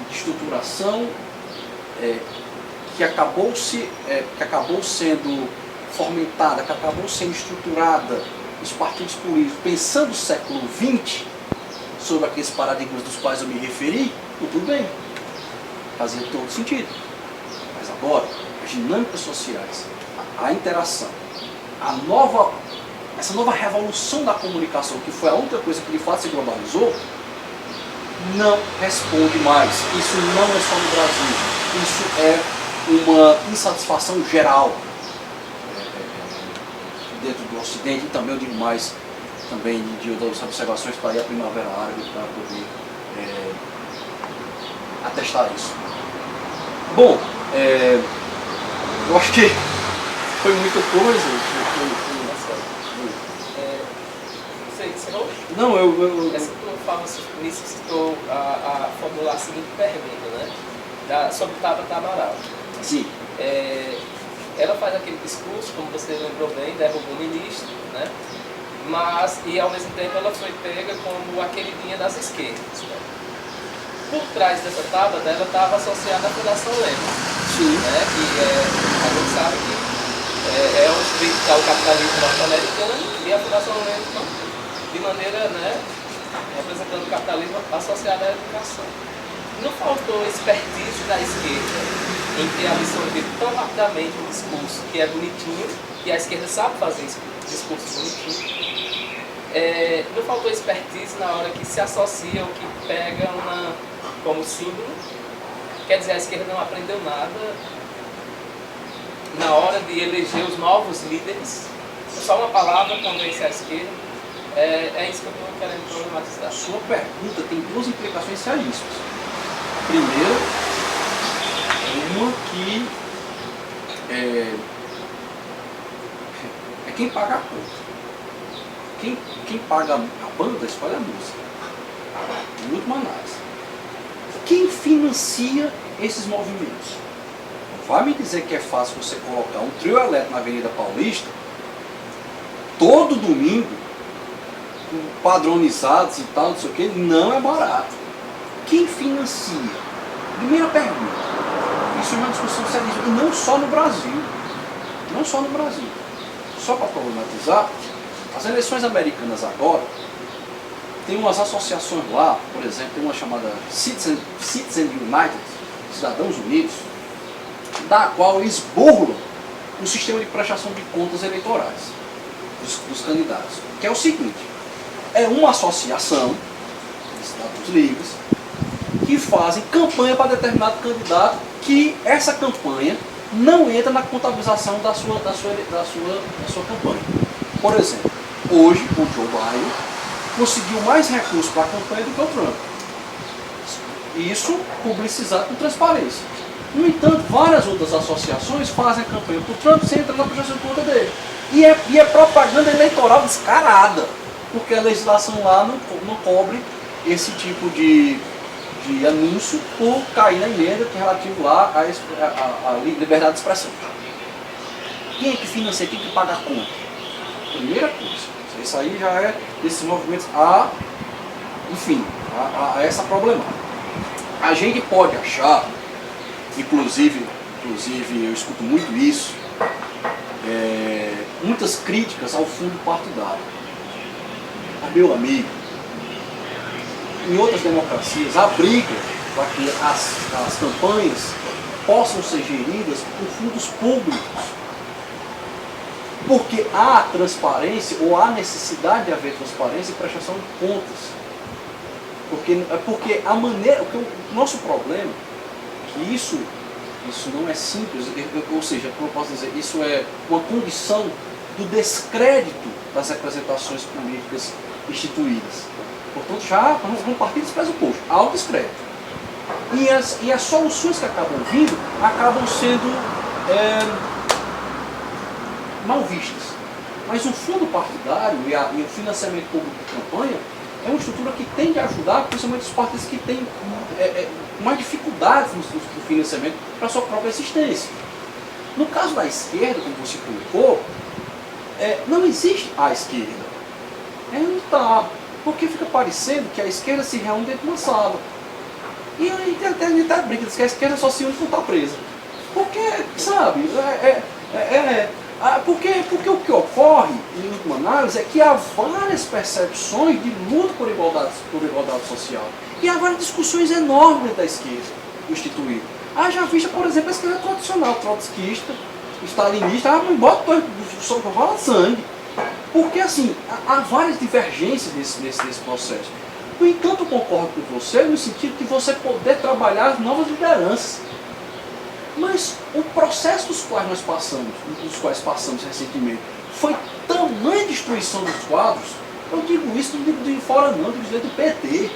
de estruturação que acabou sendo fomentada, que acabou sendo estruturada nos partidos políticos, pensando no século XX, sobre aqueles paradigmas dos quais eu me referi, tudo bem, fazia todo sentido. Mas agora, as dinâmicas sociais, a interação, essa nova revolução da comunicação, que foi a única coisa que de fato se globalizou, não responde mais. Isso não é só no Brasil. Isso é uma insatisfação geral dentro do Ocidente, e também eu digo mais também de outras observações para ir a Primavera Árabe para poder atestar isso. Bom, eu acho que foi muita coisa. Você encerrou? Não, Essa tua fala nisso citou a formular a seguinte pergunta, né? Sobre Tabata Amaral. Sim. Ela faz aquele discurso, como você lembrou bem, derrubou o ministro, né? E ao mesmo tempo ela foi pega como a queridinha das esquerdas, né? Por trás dessa tábua dela estava associada à Fundação Lema, Sim. Né? Que a gente sabe que é onde está o capitalismo norte-americano, e a Fundação Lema, de maneira, né, representando o capitalismo associado à educação. Não faltou expertise da esquerda em ter absorvido tão rapidamente um discurso que é bonitinho, e a esquerda sabe fazer esse discurso bonitinho. Não faltou expertise na hora que se associa ou que pega como símbolo. Quer dizer, a esquerda não aprendeu nada na hora de eleger os novos líderes. Só uma palavra convence a esquerda. É isso que eu estou querendo problematizar. A sua pergunta tem duas implicações seríssimas. A primeira, uma que é quem paga a conta. Quem paga a banda escolhe a música. Em última análise. Quem financia esses movimentos? Não vai me dizer que é fácil você colocar um trio elétrico na Avenida Paulista todo domingo, padronizados e tal, não sei o que, não é barato. Quem financia? Primeira pergunta. Isso é uma discussão séria, e não só no Brasil. Não só no Brasil. Só para problematizar, as eleições americanas agora, tem umas associações lá, por exemplo, tem uma chamada Citizen United, Cidadãos Unidos, da qual eles burlam o sistema de prestação de contas eleitorais dos candidatos. Que é o seguinte, é uma associação de cidadãos livres que fazem campanha para determinado candidato, que essa campanha não entra na contabilização da sua campanha. Por exemplo, hoje o Joe Biden conseguiu mais recursos para a campanha do que o Trump. Isso publicizado com transparência. No entanto, várias outras associações fazem a campanha para o Trump sem entrar na prestação de conta dele. E é propaganda eleitoral descarada, porque a legislação lá não cobre esse tipo de anúncio por cair na emenda que é relativo lá à liberdade de expressão. Quem é que financia? Quem é que paga a conta? Primeira coisa. Isso aí já é desses movimentos enfim, a essa problemática. A gente pode achar, inclusive eu escuto muito isso, muitas críticas ao fundo partidário. Meu amigo, em outras democracias, há briga para que as campanhas possam ser geridas por fundos públicos. Porque há transparência, ou há necessidade de haver transparência e prestação de contas. Porque a maneira, o nosso problema é que isso não é simples, ou seja, como eu posso dizer, isso é uma condição do descrédito das representações políticas instituídas. Portanto, já vamos partir desse pressuposto, há o descrédito. E as soluções que acabam vindo acabam sendo mal vistas. Mas o fundo partidário e o financiamento público de campanha é uma estrutura que tende a ajudar, principalmente os partidos que têm mais dificuldades no financiamento para a sua própria existência. No caso da esquerda, como você colocou, não existe a esquerda. Não está. Porque fica parecendo que a esquerda se reúne dentro de uma sala. E aí tem até briga, diz que a esquerda só se une quando está presa. Porque, sabe, porque o que ocorre, em última análise, é que há várias percepções de luta por igualdade social. E há várias discussões enormes dentro da esquerda instituída. Já vista, por exemplo, a esquerda tradicional, trotskista, stalinista, bota só rola sangue. Porque, assim, há várias divergências nesse processo. No entanto, eu concordo com você no sentido de você poder trabalhar as novas lideranças. Mas o processo dos quais passamos recentemente, foi tamanha destruição dos quadros. Eu digo isso, não digo de fora não, digo dentro do PT.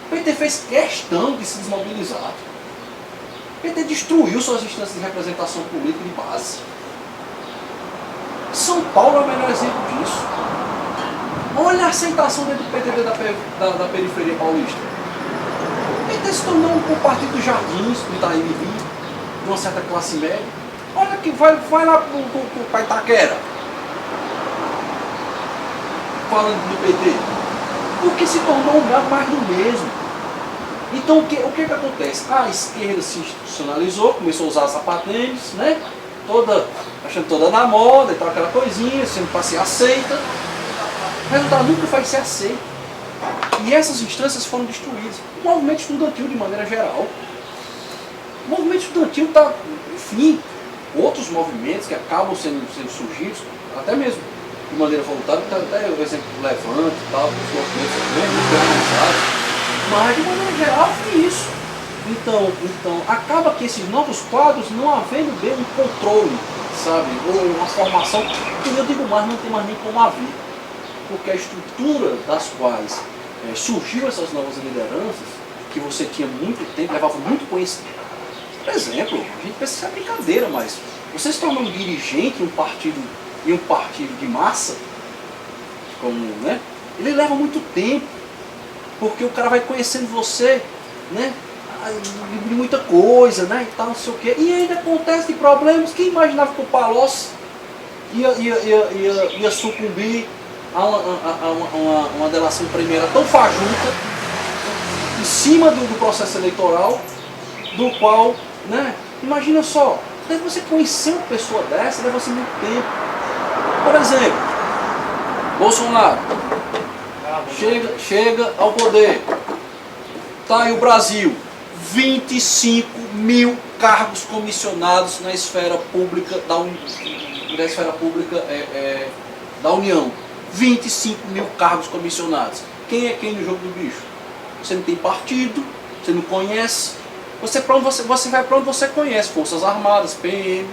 O PT fez questão de se desmobilizar. O PT destruiu suas instâncias de representação política de base. São Paulo é o melhor exemplo disso. Olha a aceitação dentro do PT da periferia paulista. O PT se tornou um partido dos jardins, do Itaim Bibi, de uma certa classe média. Olha que vai lá para Itaquera, falando do PT. Porque se tornou um lugar mais do mesmo. Então o que acontece? A esquerda se institucionalizou, começou a usar sapatênis, né? Achando toda na moda e tal, aquela coisinha, sendo para ser aceita. O resultado nunca vai ser aceito. E essas instâncias foram destruídas. O movimento estudantil, de maneira geral. O movimento estudantil está, enfim, outros movimentos que acabam sendo surgidos, até mesmo de maneira voluntária, até o exemplo do Levante e tal, os movimentos muito organizados. Mas, de maneira geral, foi isso. Então, acaba que esses novos quadros, não havendo bem um controle, sabe, ou uma formação, que eu digo mais, não tem mais nem como haver. Porque a estrutura das quais surgiu essas novas lideranças, que você tinha muito tempo, levava muito conhecimento. Por exemplo, a gente pensa que isso é brincadeira, mas você se torna um dirigente em um partido de massa, como, né, ele leva muito tempo, porque o cara vai conhecendo você, né, de muita coisa, né, e tal, não sei o quê. E ainda acontece problemas. Quem imaginava que o Palocci ia sucumbir a uma delação premiada tão fajuta em cima do processo eleitoral, do qual, né, imagina só, deve você conhecer uma pessoa dessa, deve ser muito tempo. Por exemplo, Bolsonaro chega ao poder, tá aí o Brasil, 25 mil cargos comissionados na esfera pública da União. 25 mil cargos comissionados. Quem é quem no jogo do bicho? Você não tem partido, você não conhece, Você vai para onde você conhece, Forças Armadas, PM.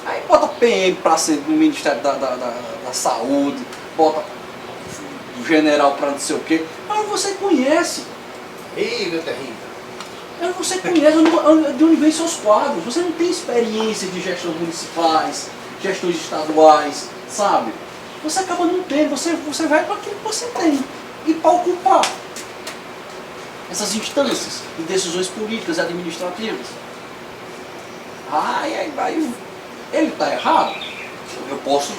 Aí bota PM para ser no Ministério da Saúde, bota general para não sei o quê. Aí você conhece. Terrível, terrível. Aí você conhece de onde vem seus quadros. Você não tem experiência de gestões municipais, gestões estaduais, sabe? Você acaba não tendo, você vai para aquilo que você tem. E para ocupar essas instâncias de decisões políticas e administrativas. Aí ele está errado. Eu posso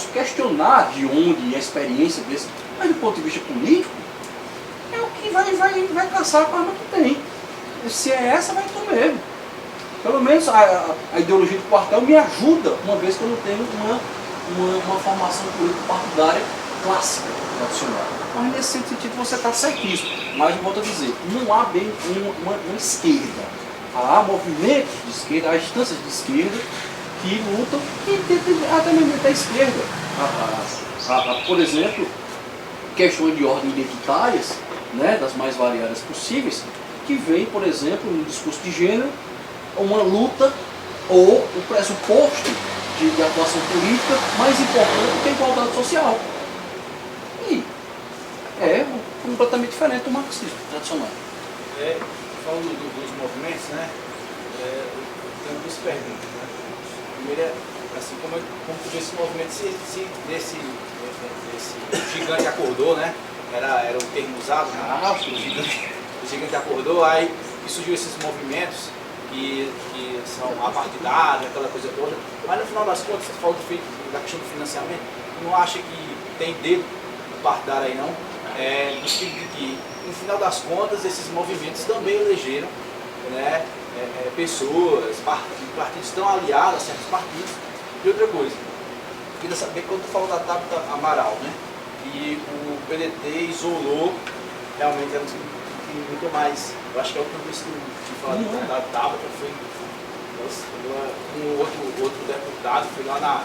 questionar de onde a experiência desse, mas do ponto de vista político, é o que vai caçar com a arma que tem. Se é essa, vai tu mesmo. Pelo menos a ideologia do quartel me ajuda, uma vez que eu não tenho uma formação política partidária clássica, tradicional. Mas nesse sentido você está certíssimo. Mas eu volto a dizer, não há bem uma esquerda. Há movimentos de esquerda, há instâncias de esquerda que lutam e até mesmo da esquerda. Por exemplo, questões de ordem identitárias, né, das mais variadas possíveis, que vem, por exemplo, no discurso de gênero, uma luta ou o pressuposto de atuação política mais importante que a igualdade social. E é completamente diferente do marxismo tradicional. Falando dos movimentos, né? Tem duas perguntas, né? Primeira, assim, como tu vê esse movimento, se esse gigante acordou, né? Era o termo usado, né? O gigante acordou, aí surgiu esses movimentos que são apartidários, aquela coisa toda, mas no final das contas, você falou da questão do financiamento, não acha que tem dedo partidário aí não? No sentido de que, no final das contas, esses movimentos também elegeram, né, pessoas, partidos estão aliados a certos partidos. E outra coisa, eu queria saber quando tu falou da Tabita Amaral, né, e o PDT isolou, realmente era muito mais, eu acho que a última vez que eu falei da Tabita foi um outro deputado, foi lá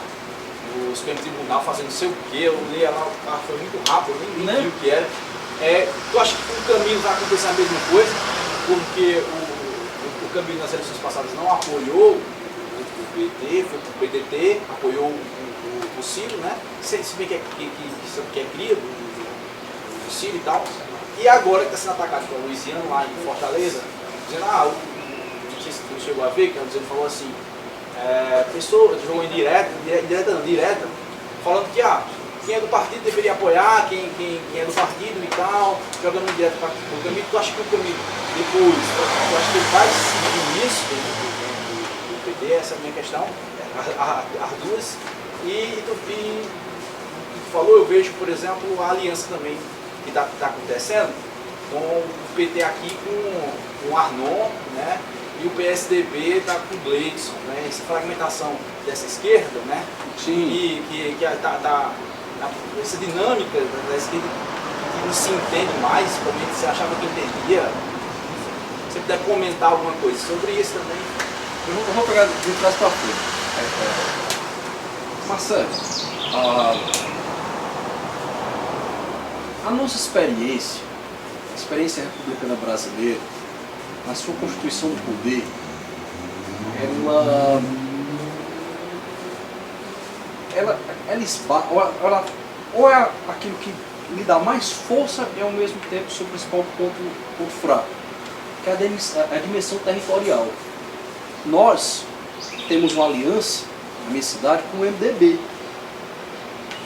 no Supremo Tribunal fazendo não sei o que, eu li lá, foi muito rápido, eu nem vi o que era. Tu acha que o caminho vai acontecer a mesma coisa? Porque o caminho nas eleições passadas não apoiou o PT, foi o PDT, apoiou o Ciro, né? Se bem que é cria do Ciro e tal. E agora que está sendo atacado pelo Luiziano lá em Fortaleza, dizendo, não sei se tu chegou a ver, que ele falou assim, pessoa jogou indireta, falando que quem é do partido deveria apoiar, quem é do partido e tal, jogando direto para o Camilo. Tu acha que o Camilo, depois, tu acha que ele vai seguir isso do PT? Essa é a minha questão, as duas. E tu falou, eu vejo, por exemplo, a aliança também que está acontecendo com o PT aqui com o Arnon, né? E o PSDB está com o Gleidson, né? Essa fragmentação dessa esquerda, né? Sim. Que essa dinâmica da esquerda que não se entende mais, realmente você achava que entendia. Se você puder comentar alguma coisa sobre isso também. Eu vou pegar de trás para frente. Marcelo, a nossa experiência, a experiência republicana brasileira, na sua constituição do poder, ou é aquilo que lhe dá mais força e ao mesmo tempo seu principal ponto fraco, que é a dimensão territorial. Nós temos uma aliança na minha cidade com o MDB.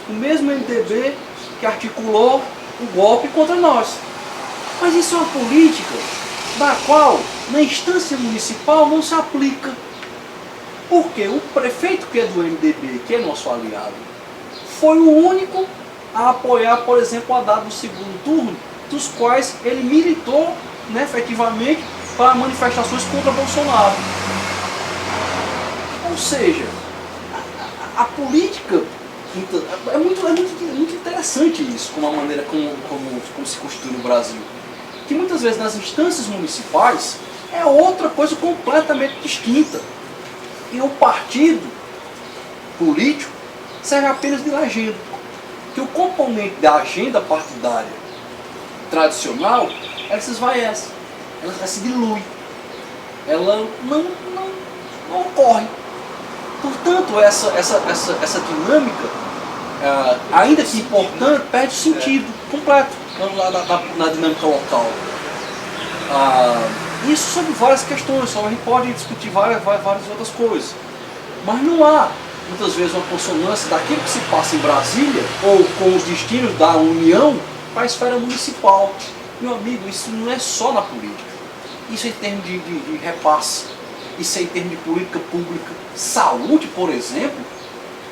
O mesmo MDB que articulou o golpe contra nós. Mas isso é uma política da qual, na instância municipal, não se aplica. Porque o prefeito que é do MDB, que é nosso aliado, foi o único a apoiar, por exemplo, a Haddad no segundo turno, dos quais ele militou, né, efetivamente, para manifestações contra Bolsonaro. Ou seja, a política é muito interessante isso, como a maneira como se constitui no Brasil. Que muitas vezes nas instâncias municipais é outra coisa completamente distinta. E o partido político serve apenas de legenda. Que o componente da agenda partidária tradicional é se esvaece. ela se dilui, ela não ocorre. Portanto, essa dinâmica, ainda que importante, perde sentido completo na dinâmica local. Isso sobre várias questões, a gente pode discutir várias outras coisas. Mas não há, muitas vezes, uma consonância daquilo que se passa em Brasília, ou com os destinos da União, para a esfera municipal. Meu amigo, isso não é só na política. Isso é em termos de repasse, isso é em termos de política pública. Saúde, por exemplo,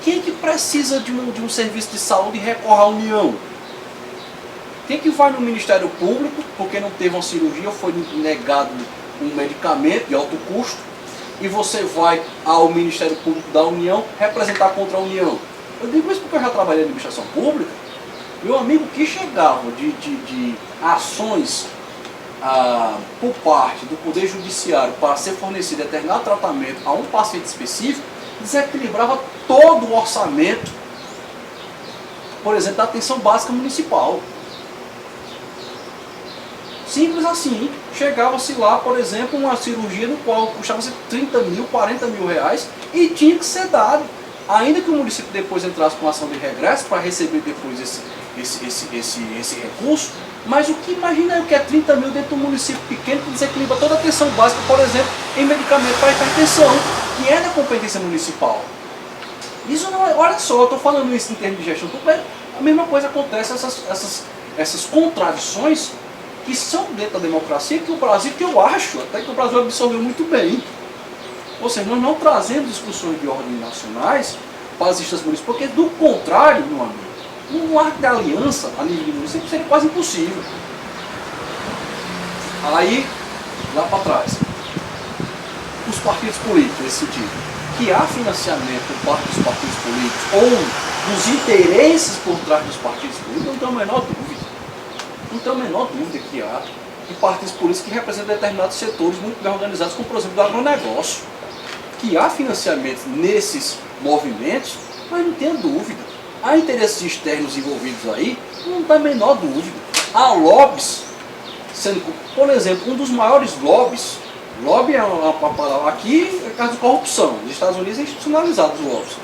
quem que precisa de um serviço de saúde e recorre à União? Quem que vai no Ministério Público porque não teve uma cirurgia ou foi negado um medicamento de alto custo, e você vai ao Ministério Público da União representar contra a União? Eu digo isso porque eu já trabalhei em administração pública. Meu amigo, que chegava de ações por parte do Poder Judiciário para ser fornecido determinado tratamento a um paciente específico, desequilibrava todo o orçamento, por exemplo, da atenção básica municipal. Simples assim. Chegava-se lá, por exemplo, uma cirurgia no qual custava 30 mil, 40 mil reais e tinha que ser dado. Ainda que o município depois entrasse com ação de regresso para receber depois esse recurso, mas o que imagina o que é 30 mil dentro de um município pequeno que desequilibra toda a atenção básica, por exemplo, em medicamento para hipertensão, que é da competência municipal. Isso não é, olha só, eu estou falando isso em termos de gestão pública, a mesma coisa acontece, essas contradições que são dentro da democracia, que o Brasil, que eu acho até que o Brasil absorveu muito bem. Ou seja, nós não trazemos discussões de ordem nacionais para as instâncias municipais, porque do contrário, meu amigo, um arco de aliança a nível de município seria quase impossível. Aí, lá para trás, os partidos políticos, nesse sentido, que há financiamento por parte dos partidos políticos ou dos interesses por trás dos partidos políticos, não tenho a menor dúvida. Não tenho a menor dúvida que há de partidos políticos que representam determinados setores muito bem organizados, como por exemplo do agronegócio. Que há financiamento nesses movimentos, mas não tenha dúvida. Há interesses externos envolvidos aí, não tem a menor dúvida. Há lobbies, sendo, por exemplo, um dos maiores lobbies, lobby é uma palavra, aqui é caso de corrupção, nos Estados Unidos é institucionalizado os lobbies.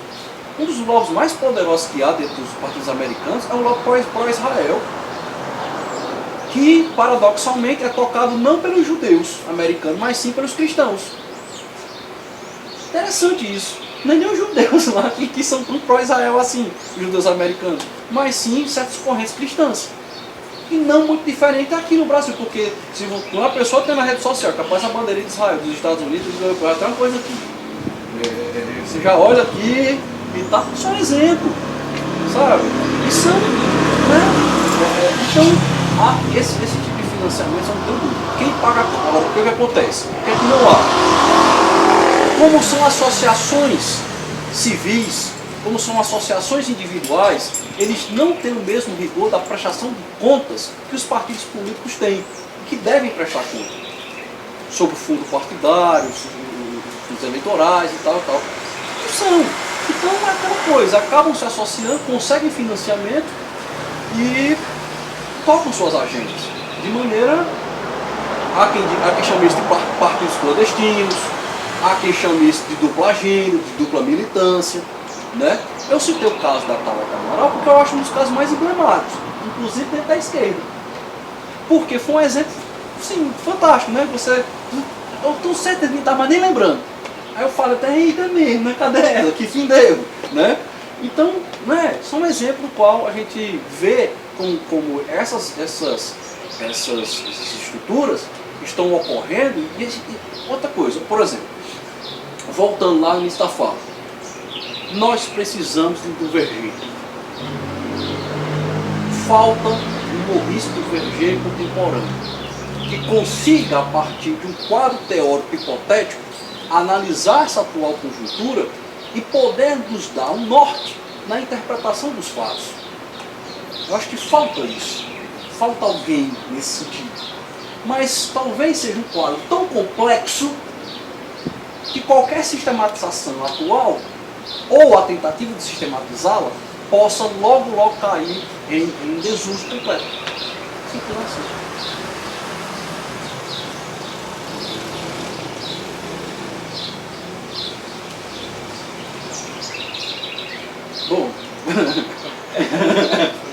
Um dos lobbies mais poderosos que há dentro dos partidos americanos é o lobby pró-Israel, que paradoxalmente é tocado não pelos judeus americanos, mas sim pelos cristãos. Interessante isso. Não é nem os judeus lá que são tudo pró-Israel assim, os judeus americanos, mas sim certas correntes cristãs. E não muito diferente aqui no Brasil, porque se uma pessoa tem na rede social capaz a bandeira de Israel, dos Estados Unidos, tem uma coisa aqui. Você já olha aqui e tá só um exemplo, sabe? E são, né? Então, esse tipo de financiamento são tudo. Quem paga a conta? O que acontece? O que é que não há? Como são associações civis, como são associações individuais, eles não têm o mesmo rigor da prestação de contas que os partidos políticos têm, que devem prestar conta sobre o fundo partidário, os eleitorais e tal. Não são. Então é aquela coisa, acabam se associando, conseguem financiamento e tocam suas agendas. De maneira, há quem chame isso de partidos clandestinos, há quem chame isso de dupla agenda, de dupla militância, né? Eu citei o caso da Tabata Amaral porque eu acho um dos casos mais emblemáticos, inclusive dentro da esquerda. Porque foi um exemplo, sim, fantástico, né? Eu estou certo, não estava nem lembrando. Aí eu falo até, eita mesmo, né? Cadê ela? Que fim deu, né? Então, né? Só um exemplo no qual a gente vê como essas estruturas estão ocorrendo. E outra coisa, por exemplo, voltando lá no início da fala, nós precisamos de um convergente. Falta um morrista convergente contemporâneo que consiga, a partir de um quadro teórico hipotético, analisar essa atual conjuntura e poder nos dar um norte na interpretação dos fatos. Eu acho que falta isso. Falta alguém nesse sentido. Mas talvez seja um quadro tão complexo que qualquer sistematização atual, ou a tentativa de sistematizá-la, possa logo cair em desuso completo. Simples assim.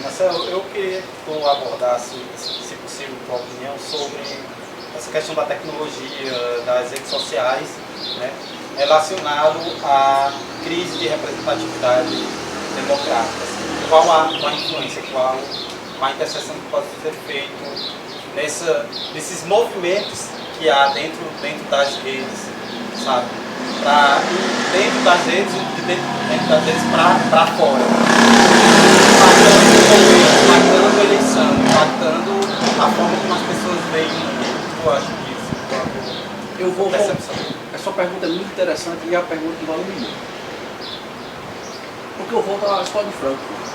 Marcelo, eu queria que tu abordasse, se possível, tua opinião sobre essa questão da tecnologia, das redes sociais, né, relacionado à crise de representatividade democrática. Assim. Qual a influência, qual a interseção que pode ser feita nesses movimentos que há dentro das redes, sabe? Dentro das redes e dentro das redes para fora. Impactando a eleição, impactando a forma como as pessoas veem o que tu acha disso. Eu vou. A sua pergunta é muito interessante e é a pergunta que vale um milhão. Porque eu volto à escola de Frankfurt.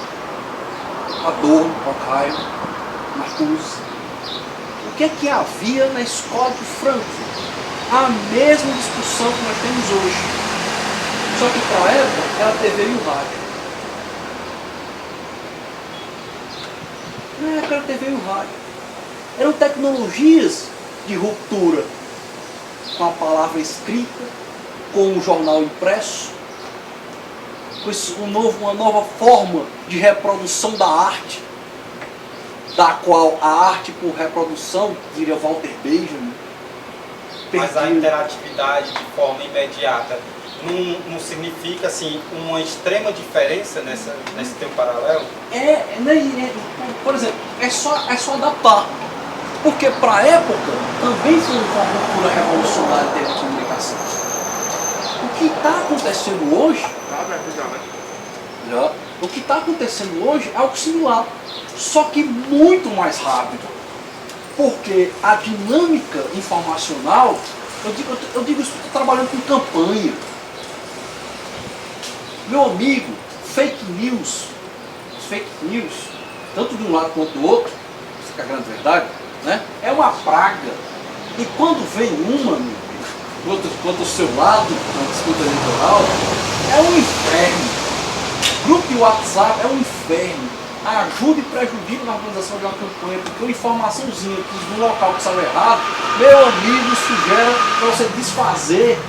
Adorno, Horkheimer, Marcuse. O que é que havia na escola de Frankfurt? A mesma discussão que nós temos hoje. Só que para a época era a TV e o rádio. Na época era a TV e o rádio. Eram tecnologias de ruptura com a palavra escrita, com o jornal impresso, com uma nova forma de reprodução da arte, da qual a arte por reprodução, diria Walter Benjamin, mas a interatividade de forma imediata não significa assim uma extrema diferença nesse teu paralelo? Por exemplo, é só adaptar. Porque para a época também foi uma cultura revolucionária em termos de comunicação. O que está acontecendo hoje, o que está acontecendo hoje é algo similar, só que muito mais rápido. Porque a dinâmica informacional, eu digo isso porque estou trabalhando com campanha. Meu amigo, fake news, tanto de um lado quanto do outro, isso é a grande verdade, né? É uma praga. E quando vem uma, quanto ao seu lado, na disputa eleitoral, é um inferno. Grupo de WhatsApp é um inferno. Ajuda e prejudica na organização de uma campanha, porque uma informaçãozinha que no local que saiu errado, meu amigo, sugere para você desfazer.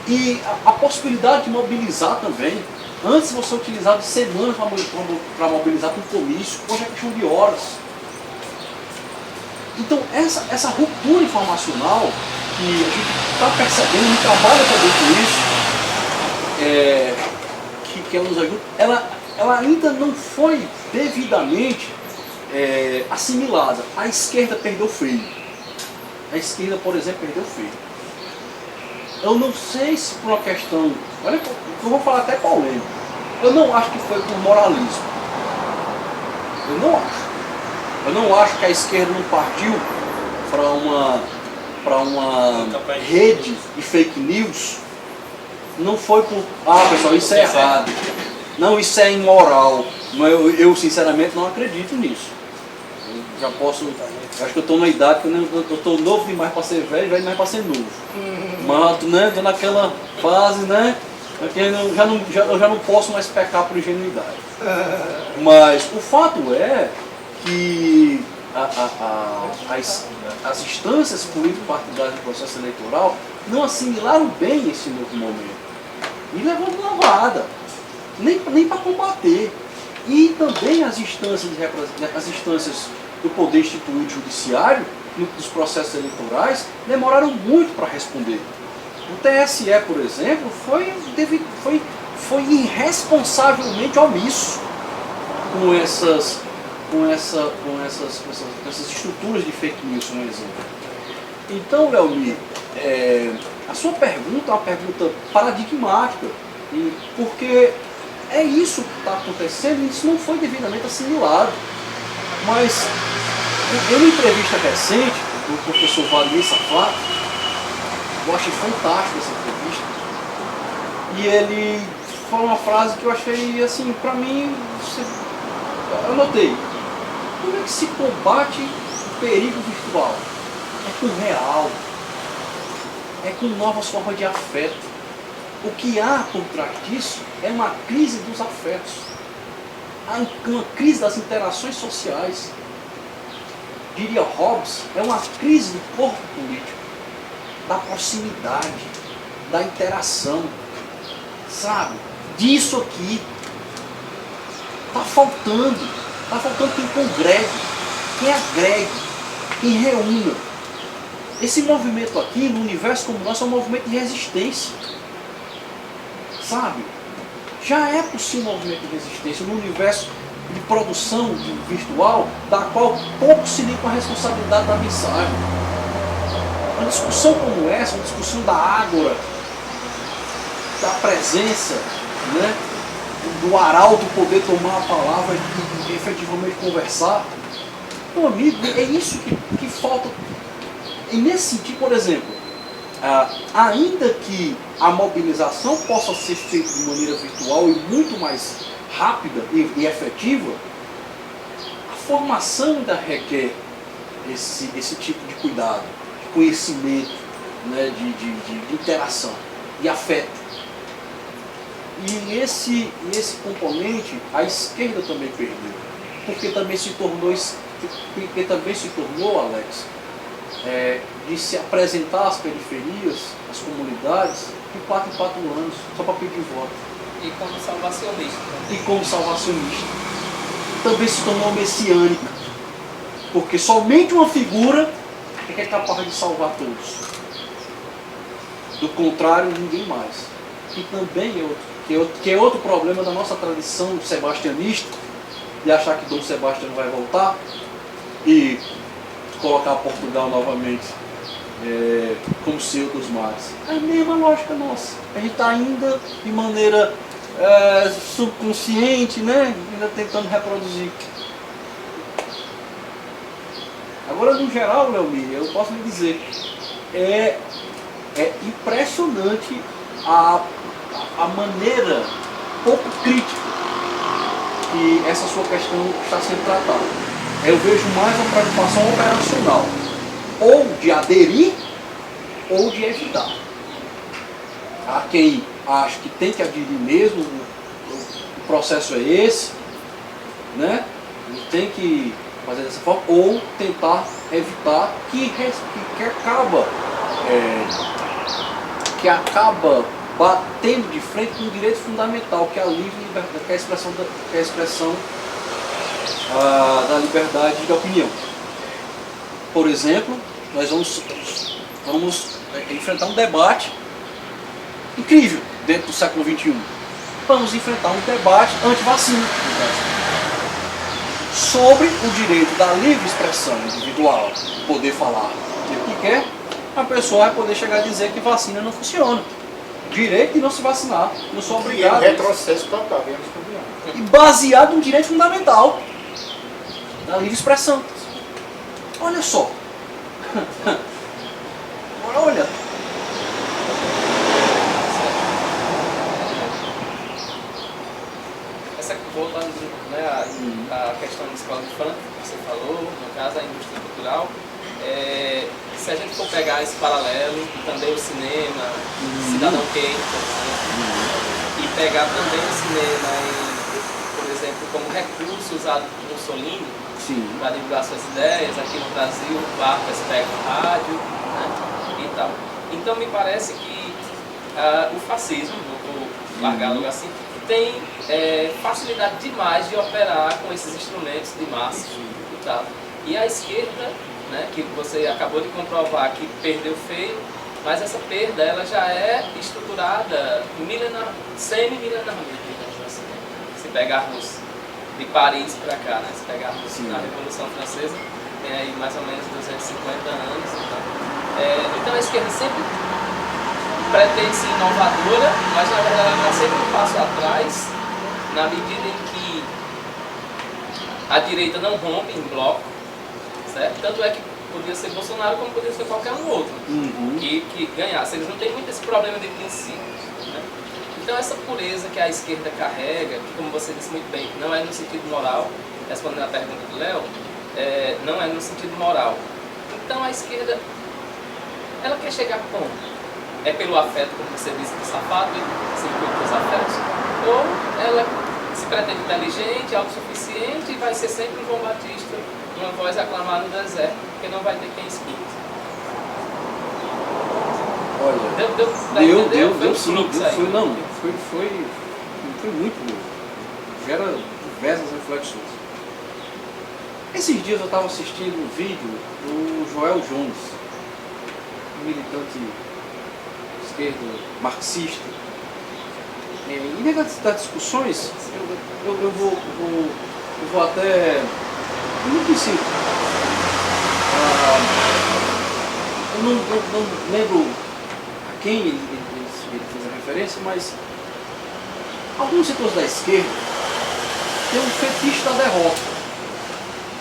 E a possibilidade de mobilizar também. Antes você utilizava de semanas para mobilizar para um comício, hoje é questão de horas. Então essa ruptura informacional que a gente está percebendo, a gente trabalha também com isso, que ela nos ajuda, ela ainda não foi devidamente assimilada. A esquerda perdeu feio. A esquerda, por exemplo, perdeu feio. Eu não sei se por uma questão, olha, eu vou falar até polêmico. Eu não acho que foi por moralismo. Eu não acho. Eu não acho que a esquerda não partiu para uma rede de fake news. Não foi por, pessoal, isso é errado. Não, isso é imoral. Eu sinceramente não acredito nisso. Eu já posso. Acho que eu estou na idade que eu estou novo demais para ser velho demais para ser novo. Mas né, estou naquela fase, né? Eu já não posso mais pecar por ingenuidade. Mas o fato é que as instâncias político-partidárias do processo eleitoral não assimilaram bem esse novo momento. E levou de lavada. Nem para combater. E também as instâncias do poder instituído judiciário, dos processos eleitorais, demoraram muito para responder. O TSE, por exemplo, foi irresponsavelmente omisso com essas estruturas de fake news, por exemplo. Então, Leomir, a sua pergunta é uma pergunta paradigmática, porque é isso que está acontecendo e isso não foi devidamente assimilado. Mas, em uma entrevista recente, do professor Vladimir Saflat, eu achei fantástica essa entrevista, e ele falou uma frase que eu achei, assim, para mim, eu notei. Como é que se combate o perigo virtual? É com real, é com novas formas de afeto. O que há por trás disso é uma crise dos afetos, uma crise das interações sociais. Diria Hobbes, é uma crise do corpo político, da proximidade, da interação, sabe? Disso aqui. Está faltando quem congregue, quem agregue, quem reúna. Esse movimento aqui, no universo como nós, é um movimento de resistência. Sabe? Já é possível um movimento de resistência no universo de produção virtual, da qual pouco se liga com a responsabilidade da mensagem. Uma discussão como essa, uma discussão da ágora, da presença, né, do arauto poder tomar a palavra e efetivamente conversar. Meu amigo, é isso que falta. E nesse sentido, por exemplo, ainda que a mobilização possa ser feita de maneira virtual e muito mais rápida e efetiva, a formação ainda requer esse tipo de cuidado, de conhecimento, né, de interação, de afeto. E esse componente a esquerda também perdeu, porque também se tornou, Alex, de se apresentar às periferias, às comunidades, de 4 em 4 anos, só para pedir voto. E como salvacionista. Também se tornou messiânica, porque somente uma figura é que é capaz de salvar todos. Do contrário, ninguém mais. E também é outro problema da nossa tradição sebastianista, de achar que Dom Sebastião vai voltar e colocar Portugal novamente como Senhor dos mares. É a mesma lógica nossa. A gente está ainda de maneira subconsciente, né? Ainda tentando reproduzir. Agora, no geral, Leomir, eu posso lhe dizer, é impressionante a maneira pouco crítica que essa sua questão está sendo tratada. Eu vejo mais uma preocupação operacional, ou de aderir, ou de evitar. Há quem acha que tem que aderir mesmo, o processo é esse, né? A gente tem que fazer dessa forma, ou tentar evitar que acaba batendo de frente com um direito fundamental, que é a livre liberdade, que é a expressão da liberdade de opinião. Por exemplo, nós vamos enfrentar um debate incrível dentro do século XXI. Vamos enfrentar um debate anti-vacina sobre o direito da livre expressão individual, poder falar o que quer. A pessoa vai poder chegar a dizer que vacina não funciona. Direito de não se vacinar, não sou obrigado. E é um retrocesso total, e baseado no direito fundamental da livre expressão. Olha só. Olha. Essa voltando, né, a questão da escola de Franca, que você falou, no caso a indústria cultural, se a gente for pegar esse paralelo, e também o cinema, Cidadão Kane, por exemplo, e pegar também o cinema, por exemplo, como recurso usado por Mussolini para divulgar suas ideias, aqui no Brasil, o Barco Espectro Rádio, né, e tal. Então me parece que o fascismo, vou largar logo assim, tem facilidade demais de operar com esses instrumentos de massa e tal. E a esquerda, né, que você acabou de comprovar que perdeu feio, mas essa perda ela já é estruturada semi-milenarmente, digamos assim. Se pegarmos de Paris para cá, né, se pegarmos na Revolução Francesa, tem aí mais ou menos 250 anos. Então a esquerda sempre pretende ser inovadora, mas na verdade ela está sempre um passo atrás, na medida em que a direita não rompe em bloco, certo? Tanto é que podia ser Bolsonaro como podia ser qualquer um outro que ganhasse. Eles não têm muito esse problema de princípios, né? Então essa pureza que a esquerda carrega, que como você disse muito bem, não é no sentido moral, respondendo a pergunta do Léo, não é no sentido moral. Então a esquerda, ela quer chegar como? É pelo afeto, como você disse, do sapato, se inclui os afetos, ou ela se pretende inteligente, autossuficiente e vai ser sempre um João Batista, uma voz aclamada no deserto, porque não vai ter quem escute. Olha, deu sim, foi muito bom. diversas reflexões. Esses dias eu estava assistindo um vídeo do Joel Jones, um militante esquerdo marxista. E dentro das discussões, eu vou até muito simples. Eu não lembro a quem ele fez a referência, mas alguns setores da esquerda têm um fetiche da derrota,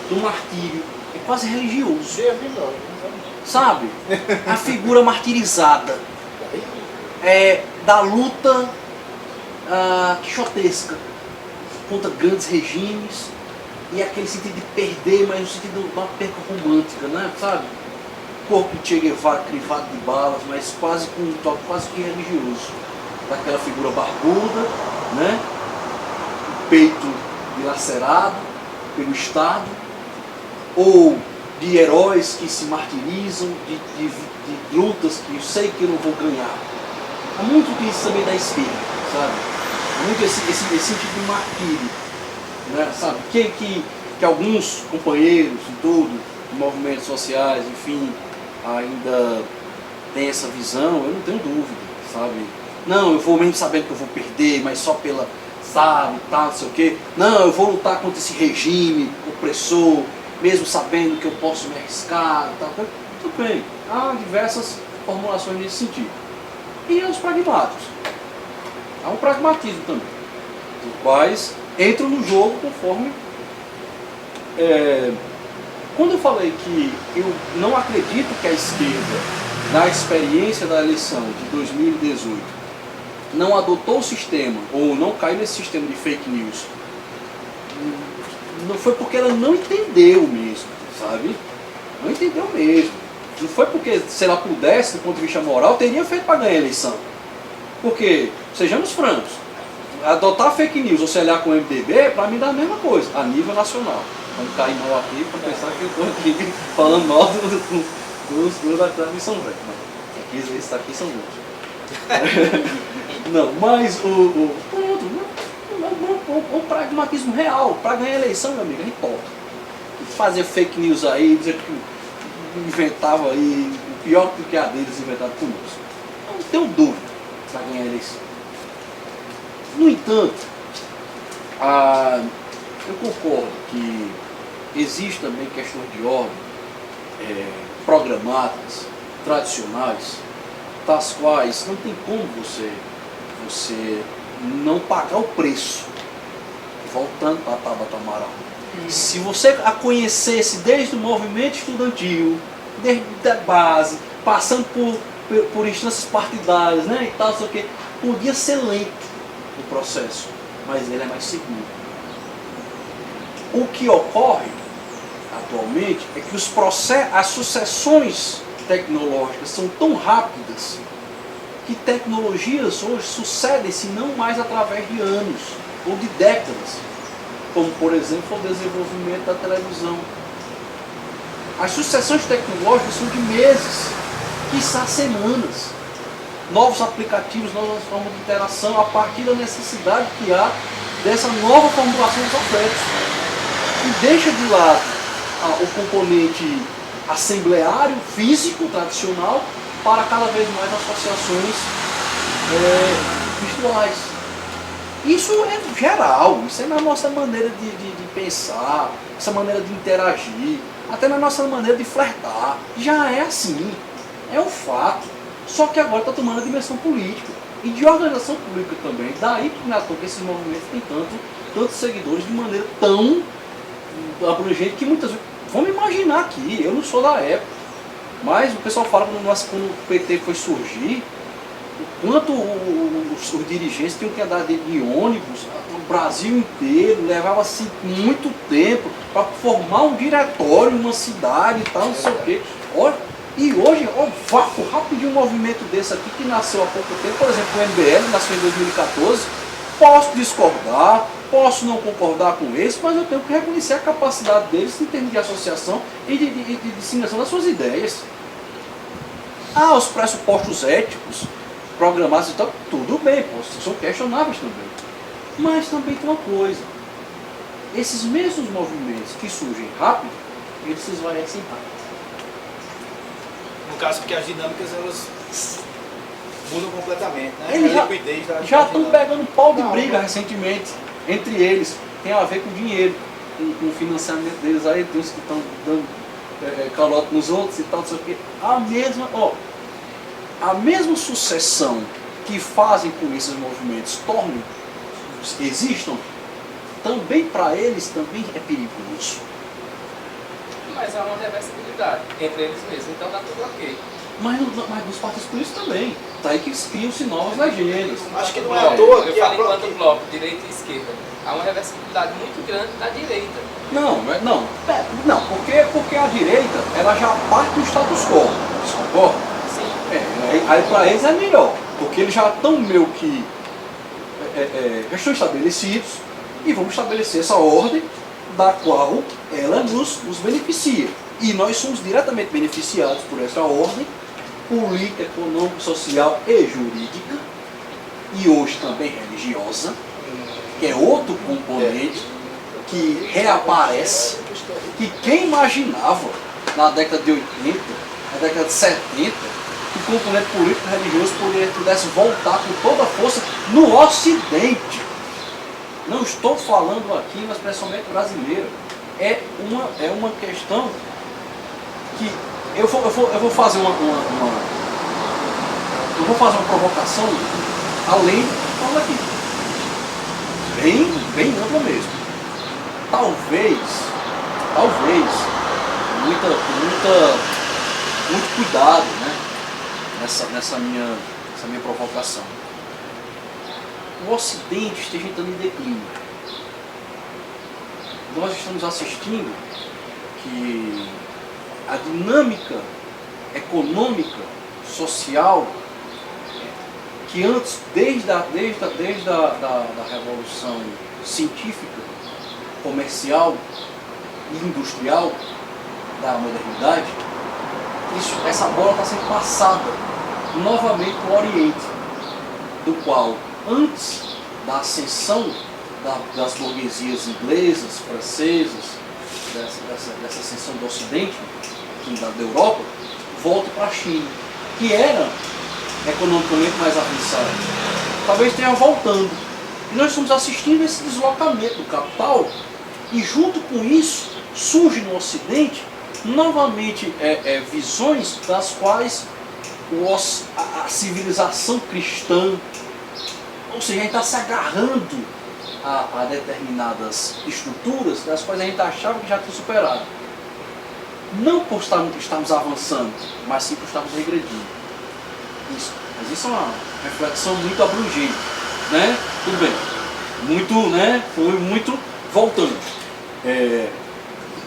do martírio, é quase religioso. Sabe? A figura martirizada da luta quixotesca contra grandes regimes e aquele sentido de perder, mas no sentido de uma perca romântica, né? Sabe? Corpo de Che Guevara crivado de balas, mas quase com um toque quase que religioso. Daquela figura barbuda, né? O peito dilacerado pelo Estado, ou de heróis que se martirizam, de lutas que eu sei que eu não vou ganhar. Há muito disso também da esquerda, sabe? Há muito esse sentido de martírio, né? Sabe? Que alguns companheiros e tudo, de movimentos sociais, enfim, ainda tem essa visão, eu não tenho dúvida, sabe? Não, eu vou mesmo sabendo que eu vou perder, mas só pela, sabe, tal, não sei o quê. Não, eu vou lutar contra esse regime opressor, mesmo sabendo que eu posso me arriscar, tal. Tudo bem, há diversas formulações nesse sentido. E os pragmáticos. Há um pragmatismo também, os quais entram no jogo conforme... Quando eu falei que eu não acredito que a esquerda, na experiência da eleição de 2018, não adotou o sistema, ou não caiu nesse sistema de fake news, não foi porque ela não entendeu mesmo, sabe? Não entendeu mesmo. Não foi porque, se ela pudesse, do ponto de vista moral, teria feito para ganhar a eleição. Porque, sejamos francos, adotar fake news ou se aliar com o MDB, para mim dá a mesma coisa, a nível nacional. Vamos cair mal aqui para pensar que eu estou aqui falando mal dos da Missão Velha. Não, aqui está aqui São Luís. Não, mas o pragmatismo real, para ganhar a eleição, meu amigo, a gente toca. Fazer fake news aí, dizer que inventava aí, o pior do que a deles inventado conosco. Não tenho dúvida para ganhar a eleição. No entanto, eu concordo que existem também questões de ordem programadas, tradicionais, das quais não tem como você não pagar o preço. Voltando para a Tabata Amaral. Se você a conhecesse desde o movimento estudantil, desde a base, passando por instâncias partidárias, né, e tal, sei o quê, podia ser lento o processo, mas ele é mais seguro. O que ocorre atualmente é que as sucessões tecnológicas são tão rápidas que tecnologias hoje sucedem-se não mais através de anos ou de décadas, como por exemplo o desenvolvimento da televisão. As sucessões tecnológicas são de meses, quiçá semanas. Novos aplicativos, novas formas de interação a partir da necessidade que há dessa nova formulação dos afetos. E deixa de lado o componente assembleário, físico, tradicional, para cada vez mais associações virtuais. Isso é geral, isso é na nossa maneira de pensar, essa maneira de interagir, até na nossa maneira de flertar. Já é assim, é um fato. Só que agora está tomando a dimensão política e de organização pública também. Daí que esses movimentos têm tantos seguidores de maneira tão abrangente que muitas vezes... Vamos imaginar aqui, eu não sou da época, mas o pessoal fala que quando o PT foi surgir, quanto os dirigentes tinham que andar de ônibus, o Brasil inteiro, levava-se muito tempo para formar um diretório, uma cidade e tal, não sei o quê. Olha, e hoje, vácuo rápido de um movimento desse aqui que nasceu há pouco tempo, por exemplo, o MBL, nasceu em 2014, posso discordar, posso não concordar com eles, mas eu tenho que reconhecer a capacidade deles em termos de associação e de disseminação das suas ideias. Os pressupostos éticos, programados e tal, tudo bem, são questionáveis também. Mas também tem uma coisa, esses mesmos movimentos que surgem rápido, eles se esvaecem rápido. No caso, porque as dinâmicas elas mudam completamente, né? Eles A liquidez da já estão dinâmica. pegando pau de briga recentemente entre eles. Tem a ver com dinheiro, com o financiamento deles aí, tem uns que estão dando calote nos outros e tal, não sei o quê. A mesma sucessão que fazem com que esses movimentos existam, também para eles também é perigoso. Mas há uma reversibilidade entre eles mesmos, então dá tudo ok. Mas dos partidos políticos também. Daí que criam-se novas legendas. Acho que não é à toa Eu que falo enquanto bloco, direita e esquerda. Há uma reversibilidade muito grande da direita. Não, porque a direita ela já parte do status quo. Você concorda? Sim. Aí para eles é melhor, porque eles já estão meio que já estão estabelecidos e vamos estabelecer essa ordem da qual ela nos beneficia. E nós somos diretamente beneficiados por essa ordem política, econômica, social e jurídica, e hoje também religiosa, que é outro componente que reaparece, que quem imaginava na década de 80, na década de 70, que o componente político e religioso pudesse voltar com toda a força no Ocidente. Não estou falando aqui na expressão brasileira. É uma questão que eu vou fazer uma provocação além do que falo aqui. Bem ampla mesmo. Talvez, muito cuidado, né? Nessa minha provocação. O Ocidente esteja entrando em declínio. Nós estamos assistindo que a dinâmica econômica, social, que antes, desde a revolução científica, comercial e industrial da modernidade, essa bola está sendo passada novamente para o Oriente, do qual, antes da ascensão das burguesias inglesas, francesas, dessa ascensão do Ocidente, da Europa, volta para a China, que era economicamente mais avançada. Talvez esteja voltando. E nós estamos assistindo esse deslocamento do capital, e junto com isso surge no Ocidente novamente visões das quais a civilização cristã, ou seja, a gente está se agarrando a determinadas estruturas das quais a gente achava que já tinha superado. Não por estarmos avançando, mas sim por estarmos regredindo. Mas isso é uma reflexão muito abrangente, né? Tudo bem. Foi muito voltando.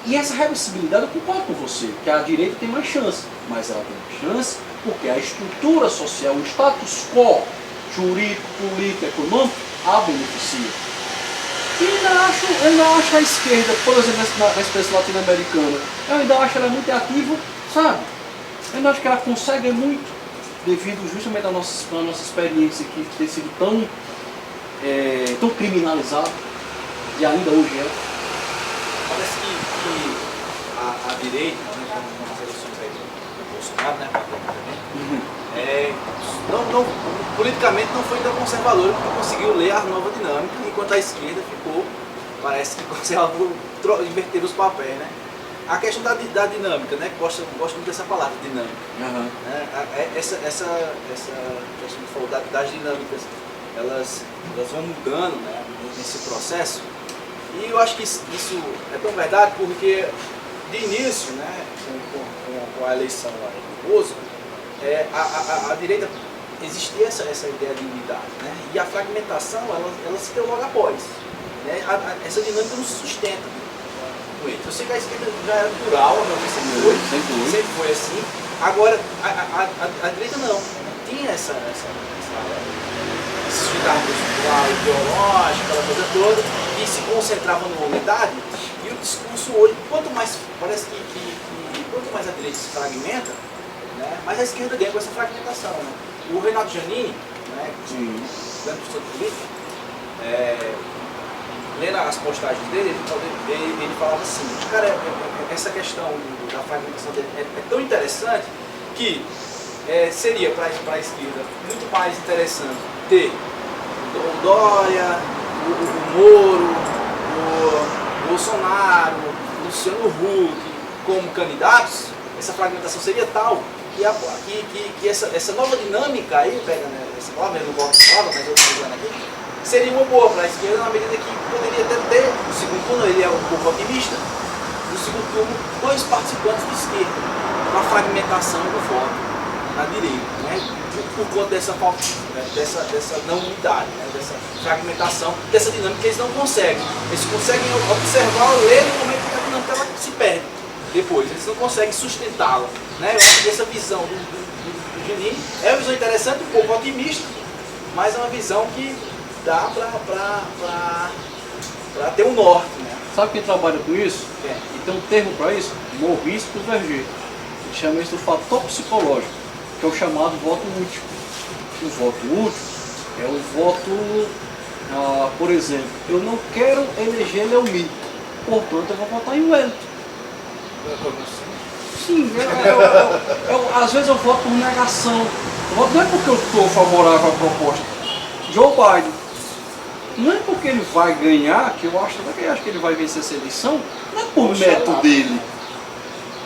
E essa reversibilidade, eu concordo com você, que a direita tem mais chance, mas ela tem mais chance porque a estrutura social, o status quo jurídico, político, econômico, a beneficia. E eu ainda acho a esquerda, por exemplo, na experiência latino-americana, eu ainda acho ela muito ativa, sabe? Eu ainda acho que ela consegue muito, devido justamente à nossa experiência que tem sido tão criminalizada, e ainda hoje é. Parece que a direita, né, com as eleições aí do Bolsonaro, né, politicamente não foi tão conservadora porque conseguiu ler a nova dinâmica, enquanto a esquerda parece que conseguiu inverter os papéis, né? A questão da dinâmica, né? Gosto muito dessa palavra, dinâmica. Uhum. Né? Essa questão que falou das dinâmicas, elas vão mudando, né, nesse processo. E eu acho que isso é tão verdade porque, de início, né, com a eleição do Bozo, a direita existia essa ideia de unidade, né? E a fragmentação ela se deu logo após, né? Essa dinâmica não se sustenta com ele. Eu sei que a esquerda já era plural, sempre foi assim. Agora a direita não tinha essa sustentabilidade cultural, ideológica, aquela coisa toda, e se concentrava numa unidade. E o discurso hoje, parece que quanto mais a direita se fragmenta, né, mais a esquerda ganha com essa fragmentação. Né? O Renato Giannini, né, grande professor de política, lendo as postagens dele, ele falava assim, cara, essa questão da fragmentação dele é tão interessante que seria para a esquerda muito mais interessante ter o Dória, o Moro, o Bolsonaro, o Luciano Huck como candidatos. Essa fragmentação seria tal que essa nova dinâmica aí, pega, né, essa palavra, eu não gosto de palavra, mas eu estou usando aqui, seria uma boa para a esquerda na medida que poderia até ter, no segundo turno, ele é um pouco otimista, no segundo turno, 2 participantes de esquerda, uma fragmentação do voto na direita, né, por conta dessa falta, dessa não unidade, né, dessa fragmentação, dessa dinâmica que eles não conseguem. Eles conseguem observar, ler no momento que a dinâmica ela se perde depois, eles não conseguem sustentá-la. Né? Eu acho que essa visão do Genin é uma visão interessante, um pouco otimista, mas é uma visão que dá para ter um norte. Né? Sabe quem trabalha com isso? É. E tem um termo para isso? Maurice Duverger. Ele chama isso do fator psicológico, que é o chamado voto útil. O voto útil é o voto, por exemplo, eu não quero eleger Leomir, portanto eu vou votar em Wellington. Sim, às vezes eu voto por negação. Não é porque eu estou favorável à proposta. Joe Biden, não é porque ele vai ganhar, que eu acho que ele vai vencer essa eleição, não é por método dele.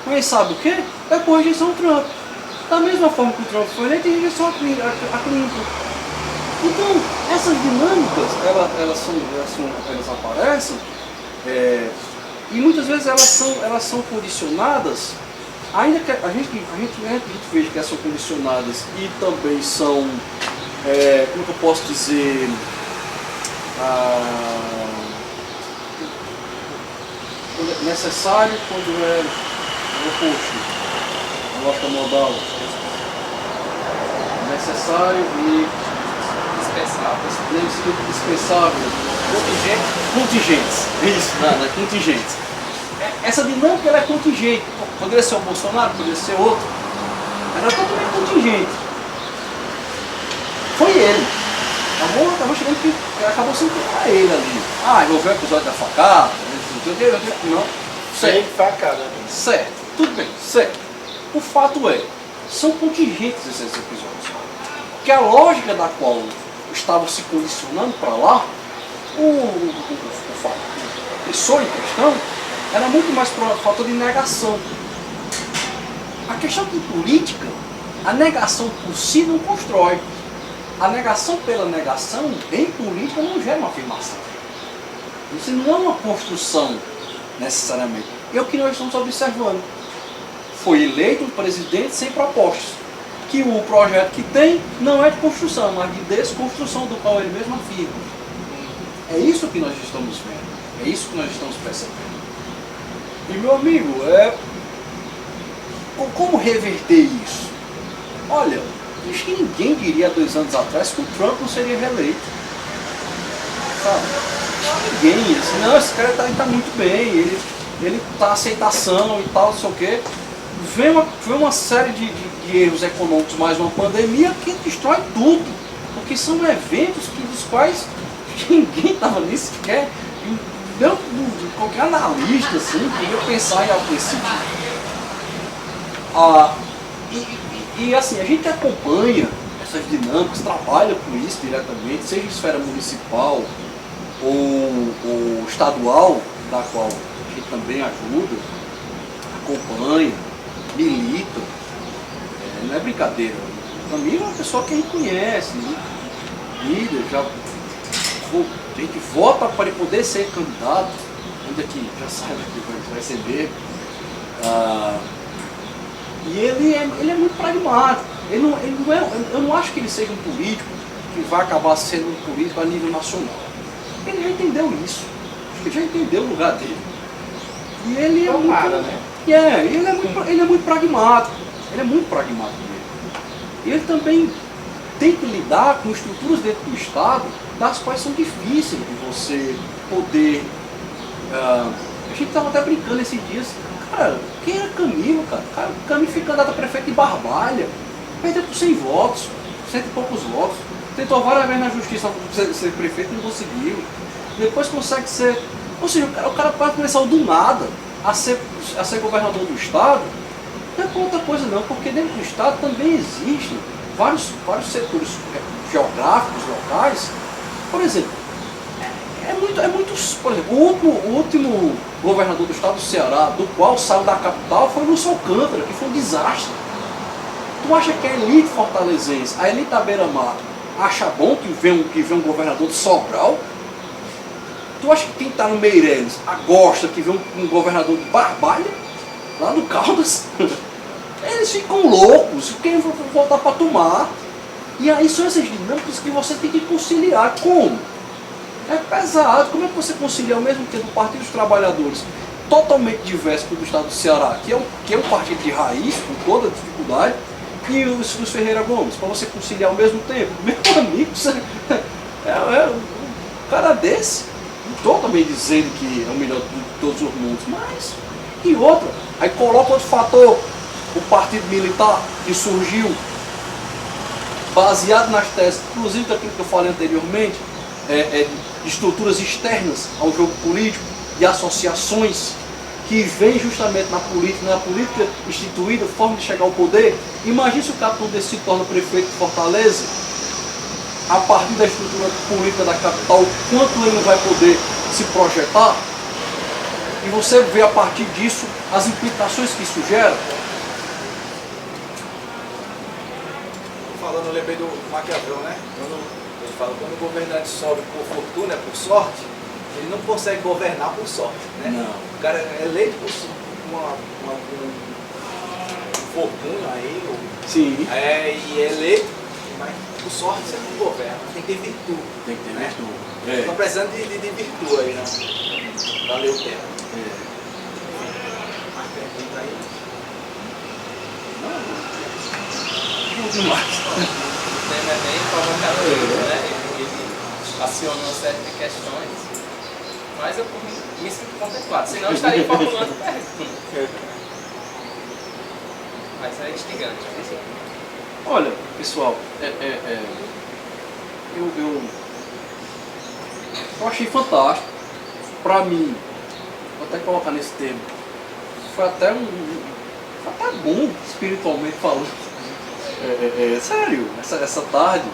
Mas sabe o que? É por rejeição ao Trump. Da mesma forma que o Trump foi eleito, ele rejeição a Clinton. Então, essas dinâmicas, elas aparecem, e muitas vezes elas são condicionadas. Ainda que a gente veja que elas são condicionadas e também são, como que eu posso dizer, necessário quando é oposto, a lógica modal, necessário e dispensável, contingentes, isso, não é contingentes. Essa dinâmica ela é contingente. Poderia ser o Bolsonaro, poderia ser outro. Ela é totalmente contingente. Foi ele. Acabou chegando que acabou sendo para ele ali. Envolveu o episódio da facada. Não. Sem facada. Certo. Tudo bem. Certo. O fato é, são contingentes esses episódios. Porque a lógica da qual estava se condicionando para lá, a pessoa em questão, era muito mais por fator de negação. A questão de política, a negação por si não constrói. A negação pela negação, em política, não gera uma afirmação. Isso não é uma construção, necessariamente. É o que nós estamos observando. Foi eleito um presidente sem propostas. Que o projeto que tem não é de construção, mas de desconstrução, do qual ele mesmo afirma. É isso que nós estamos vendo. É isso que nós estamos percebendo. E, meu amigo, como reverter isso? Olha, acho que ninguém diria há 2 anos atrás que o Trump não seria reeleito. Sabe? Ninguém, assim, não, esse cara está muito bem, ele está aceitação e tal, não sei o quê. Vem uma série de erros econômicos, mais uma pandemia que destrói tudo. Porque são eventos dos quais ninguém estava nem sequer. Qualquer analista assim, queria pensar em algo desse tipo. E assim, a gente acompanha essas dinâmicas, trabalha com isso diretamente, seja em esfera municipal ou estadual, da qual a gente também ajuda, acompanha, milita. Não é brincadeira. Para mim é uma pessoa que a gente conhece, líder, a gente vota para poder ser candidato, ainda que já saiba que vai ser mesmo. E ele é muito pragmático. Eu não acho que ele seja um político que vai acabar sendo um político a nível nacional. Ele já entendeu isso. Ele já entendeu o lugar dele. E ele é ele é muito pragmático. Ele é muito pragmático mesmo. E ele também tem que lidar com estruturas dentro do Estado das quais são difíceis de você poder... a gente estava até brincando esses dias. Cara, quem é Camilo, cara? Camilo fica candidato a prefeito de Barbalha, perdeu por 100 votos, 100 e poucos votos. Tentou várias vezes na justiça ser prefeito e não conseguiu. depois consegue ser... Ou seja, o cara pode começar do nada a ser governador do estado, não é por outra coisa não, porque dentro do estado também existem vários setores geográficos, locais. Por exemplo, por exemplo, o último governador do estado do Ceará, do qual saiu da capital, foi o Lúcio Alcântara, que foi um desastre. Tu acha que a elite fortalezense, a elite da beira-mar, acha bom que vem um governador de Sobral? Tu acha que quem está no Meireles gosta que vem um governador de Barbalha, lá no Caldas? Eles ficam loucos, quem vai voltar para tomar? E aí são essas dinâmicas que você tem que conciliar. Como? É pesado. Como é que você concilia ao mesmo tempo o Partido dos Trabalhadores, totalmente diverso do estado do Ceará, que é um partido de raiz, com toda a dificuldade, e os Ferreira Gomes, para você conciliar ao mesmo tempo? Meu amigo, um cara desse, não estou também dizendo que é o melhor de todos os mundos, mas... E outra, aí coloca outro fator, o partido militar que surgiu, baseado nas teses, inclusive daquilo que eu falei anteriormente, de estruturas externas ao jogo político, de associações que vêm justamente na política instituída, forma de chegar ao poder. Imagine se o capitão desse se torna prefeito de Fortaleza, a partir da estrutura política da capital, quanto ele não vai poder se projetar, e você vê a partir disso as implicações que isso gera. Falando, eu lembrei do Maquiavel, né? Ele fala que quando o governante sobe por fortuna, por sorte, ele não consegue governar por sorte, né? Não. O cara é eleito por uma fortuna aí, Sim. e é eleito, mas por sorte você não governa, tem que ter virtude. Tem que ter né? virtude. Estou precisando de virtude aí, né? Valeu o tempo. Mais pergunta aí. Não demais. O tema é bem provocador, né? Ele aciona uma série de questões, mas eu por mim me sinto contemplado, senão eu estaria formulando perguntas. Mas é instigante. Olha, pessoal, eu achei fantástico. Pra mim, vou até colocar nesse termo, foi até bom, espiritualmente falando. Sério, essa tarde,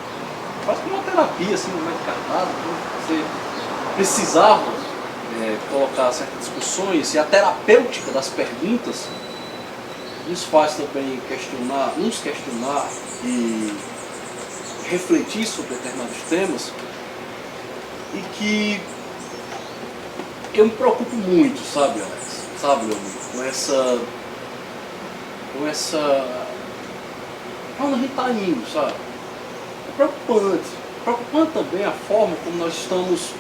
quase como uma terapia, assim, no meio de cartado, você precisava colocar certas discussões, e a terapêutica das perguntas nos faz também nos questionar e refletir sobre determinados temas, e que eu me preocupo muito, sabe, Alex? Sabe, meu amigo, com essa onde a gente está indo, sabe? É preocupante. Preocupante também a forma como nós estamos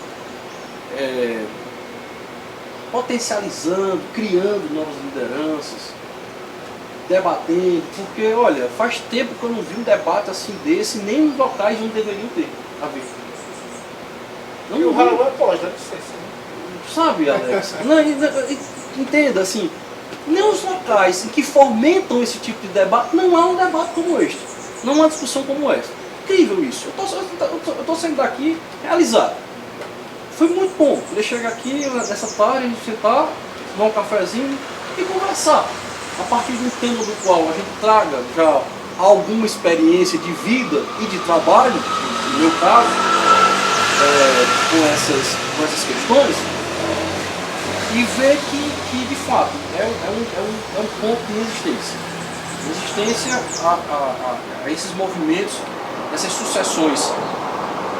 potencializando, criando novas lideranças, debatendo, porque, olha, faz tempo que eu não vi um debate assim desse, nem nos locais onde deveriam ter a ver. E o Raul pode, deve ser assim. Sabe, Alex? Não, entenda, assim, nem os locais em que fomentam esse tipo de debate, não há um debate como este, não há uma discussão como essa. Incrível isso. Eu estou saindo daqui realizado. Foi muito bom poder chegar aqui nessa tarde, a gente sentar, tomar um cafezinho e conversar. A partir de um tema do qual a gente traga já alguma experiência de vida e de trabalho, no meu caso, com essas questões, e ver que de fato é um ponto de resistência. Resistência a esses movimentos, essas sucessões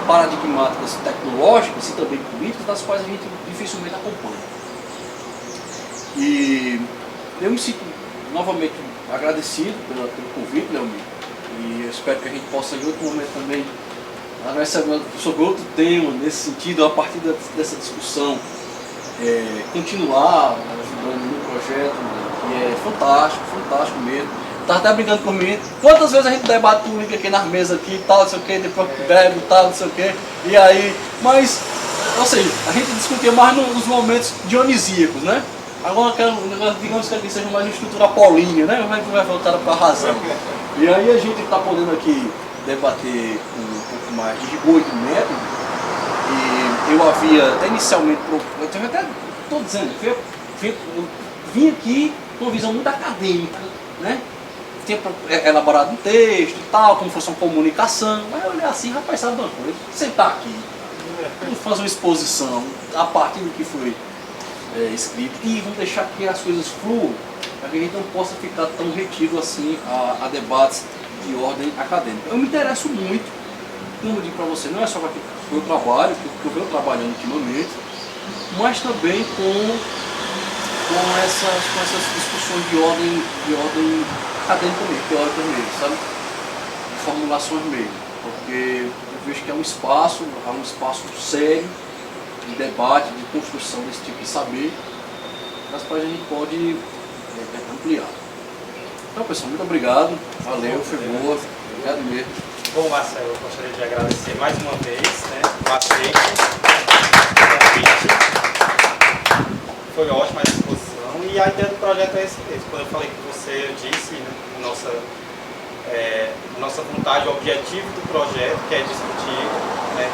paradigmáticas tecnológicas e também políticas, das quais a gente dificilmente acompanha. E eu me sinto novamente agradecido pelo convite, meu amigo, e eu espero que a gente possa em outro momento também conversar sobre outro tema nesse sentido, a partir dessa discussão, continuar ajudando no projeto, que é fantástico mesmo. Estava até brincando comigo, quantas vezes a gente debate política aqui nas mesas aqui, tal, não sei o que, depois bebe, tal, não sei o que, e aí, mas, ou seja, a gente discutia mais nos momentos dionisíacos, né? Agora, digamos que aqui seja mais uma estrutura apolínea, né? Vai voltar para a razão. E aí a gente está podendo aqui debater com um pouco mais de rigor e de método, e eu havia até inicialmente, eu até estou dizendo, eu vim aqui com uma visão muito acadêmica, né? Tinha elaborado um texto e tal, como fosse uma comunicação, mas eu olhei assim, rapaz, sabe uma coisa? Sentar aqui, vamos fazer uma exposição a partir do que foi escrito e vamos deixar que as coisas fluam, para que a gente não possa ficar tão retido assim a debates de ordem acadêmica. Eu me interesso muito, como eu digo para você, não é só para o meu trabalho, que eu venho trabalhando ultimamente, mas também com essas discussões de ordem acadêmica mesmo, teórica mesmo, sabe? De formulações mesmo, porque eu vejo que há um espaço sério de debate, de construção desse tipo de saber, das quais a gente pode ampliar. Então, pessoal, muito obrigado, valeu, foi boa, obrigado mesmo. Bom, Marcelo, eu gostaria de agradecer mais uma vez, né, o aceite, foi ótima a disposição e a ideia do projeto é esse mesmo. Quando eu falei com você, eu disse, né, nossa vontade, o objetivo do projeto, que é discutir, né,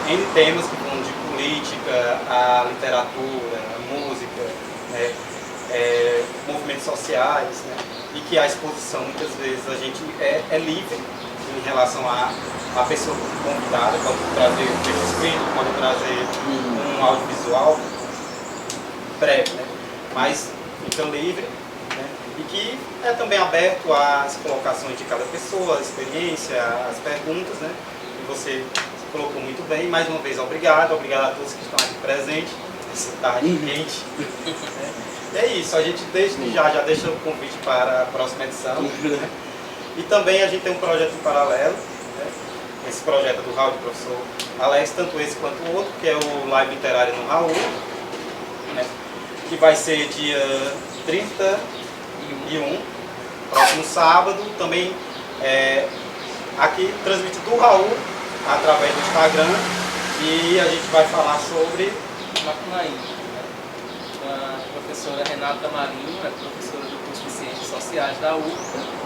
N temas que vão de política, a literatura, a música, né, movimentos sociais, né, e que a exposição, muitas vezes, a gente é livre em relação à pessoa convidada, pode trazer um texto escrito, pode trazer um audiovisual breve, né, mas fica livre, né, e que é também aberto às colocações de cada pessoa, a experiência, as perguntas, né, e você colocou muito bem. Mais uma vez, obrigado a todos que estão aqui presentes, essa tarde quente. Né. E é isso, a gente desde já deixa o convite para a próxima edição. Né. E também a gente tem um projeto em paralelo, né. Esse projeto é do Raul, do professor Alex, tanto esse quanto o outro, que é o Live Literário no Raul, né, que vai ser dia 31, próximo sábado, também aqui transmitido do Raul, através do Instagram, e a gente vai falar sobre Macunaíma, né? A professora Renata Marinho é professora do curso de Ciências Sociais da UFBA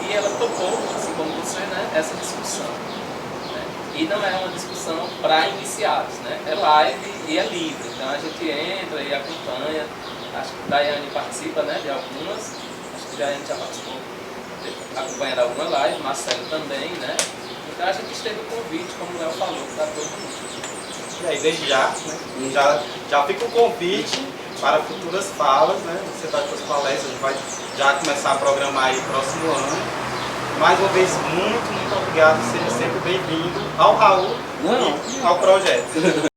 e ela topou, assim como você, né, essa discussão. Né? E não é uma discussão para iniciados, né? É live e é livre, então a gente entra e acompanha. Acho que Daiane participa, né, de algumas, acho que Daiane já participou, acompanhando alguma live, Marcelo também, né? Então a gente esteve o convite, como o Léo falou, para todo mundo. E aí, desde já, né, já fica o convite para futuras falas, né? Você vai para as palestras, a gente vai já começar a programar aí próximo ano. Mais uma vez, muito obrigado, seja sempre bem-vindo ao Raul e ao projeto.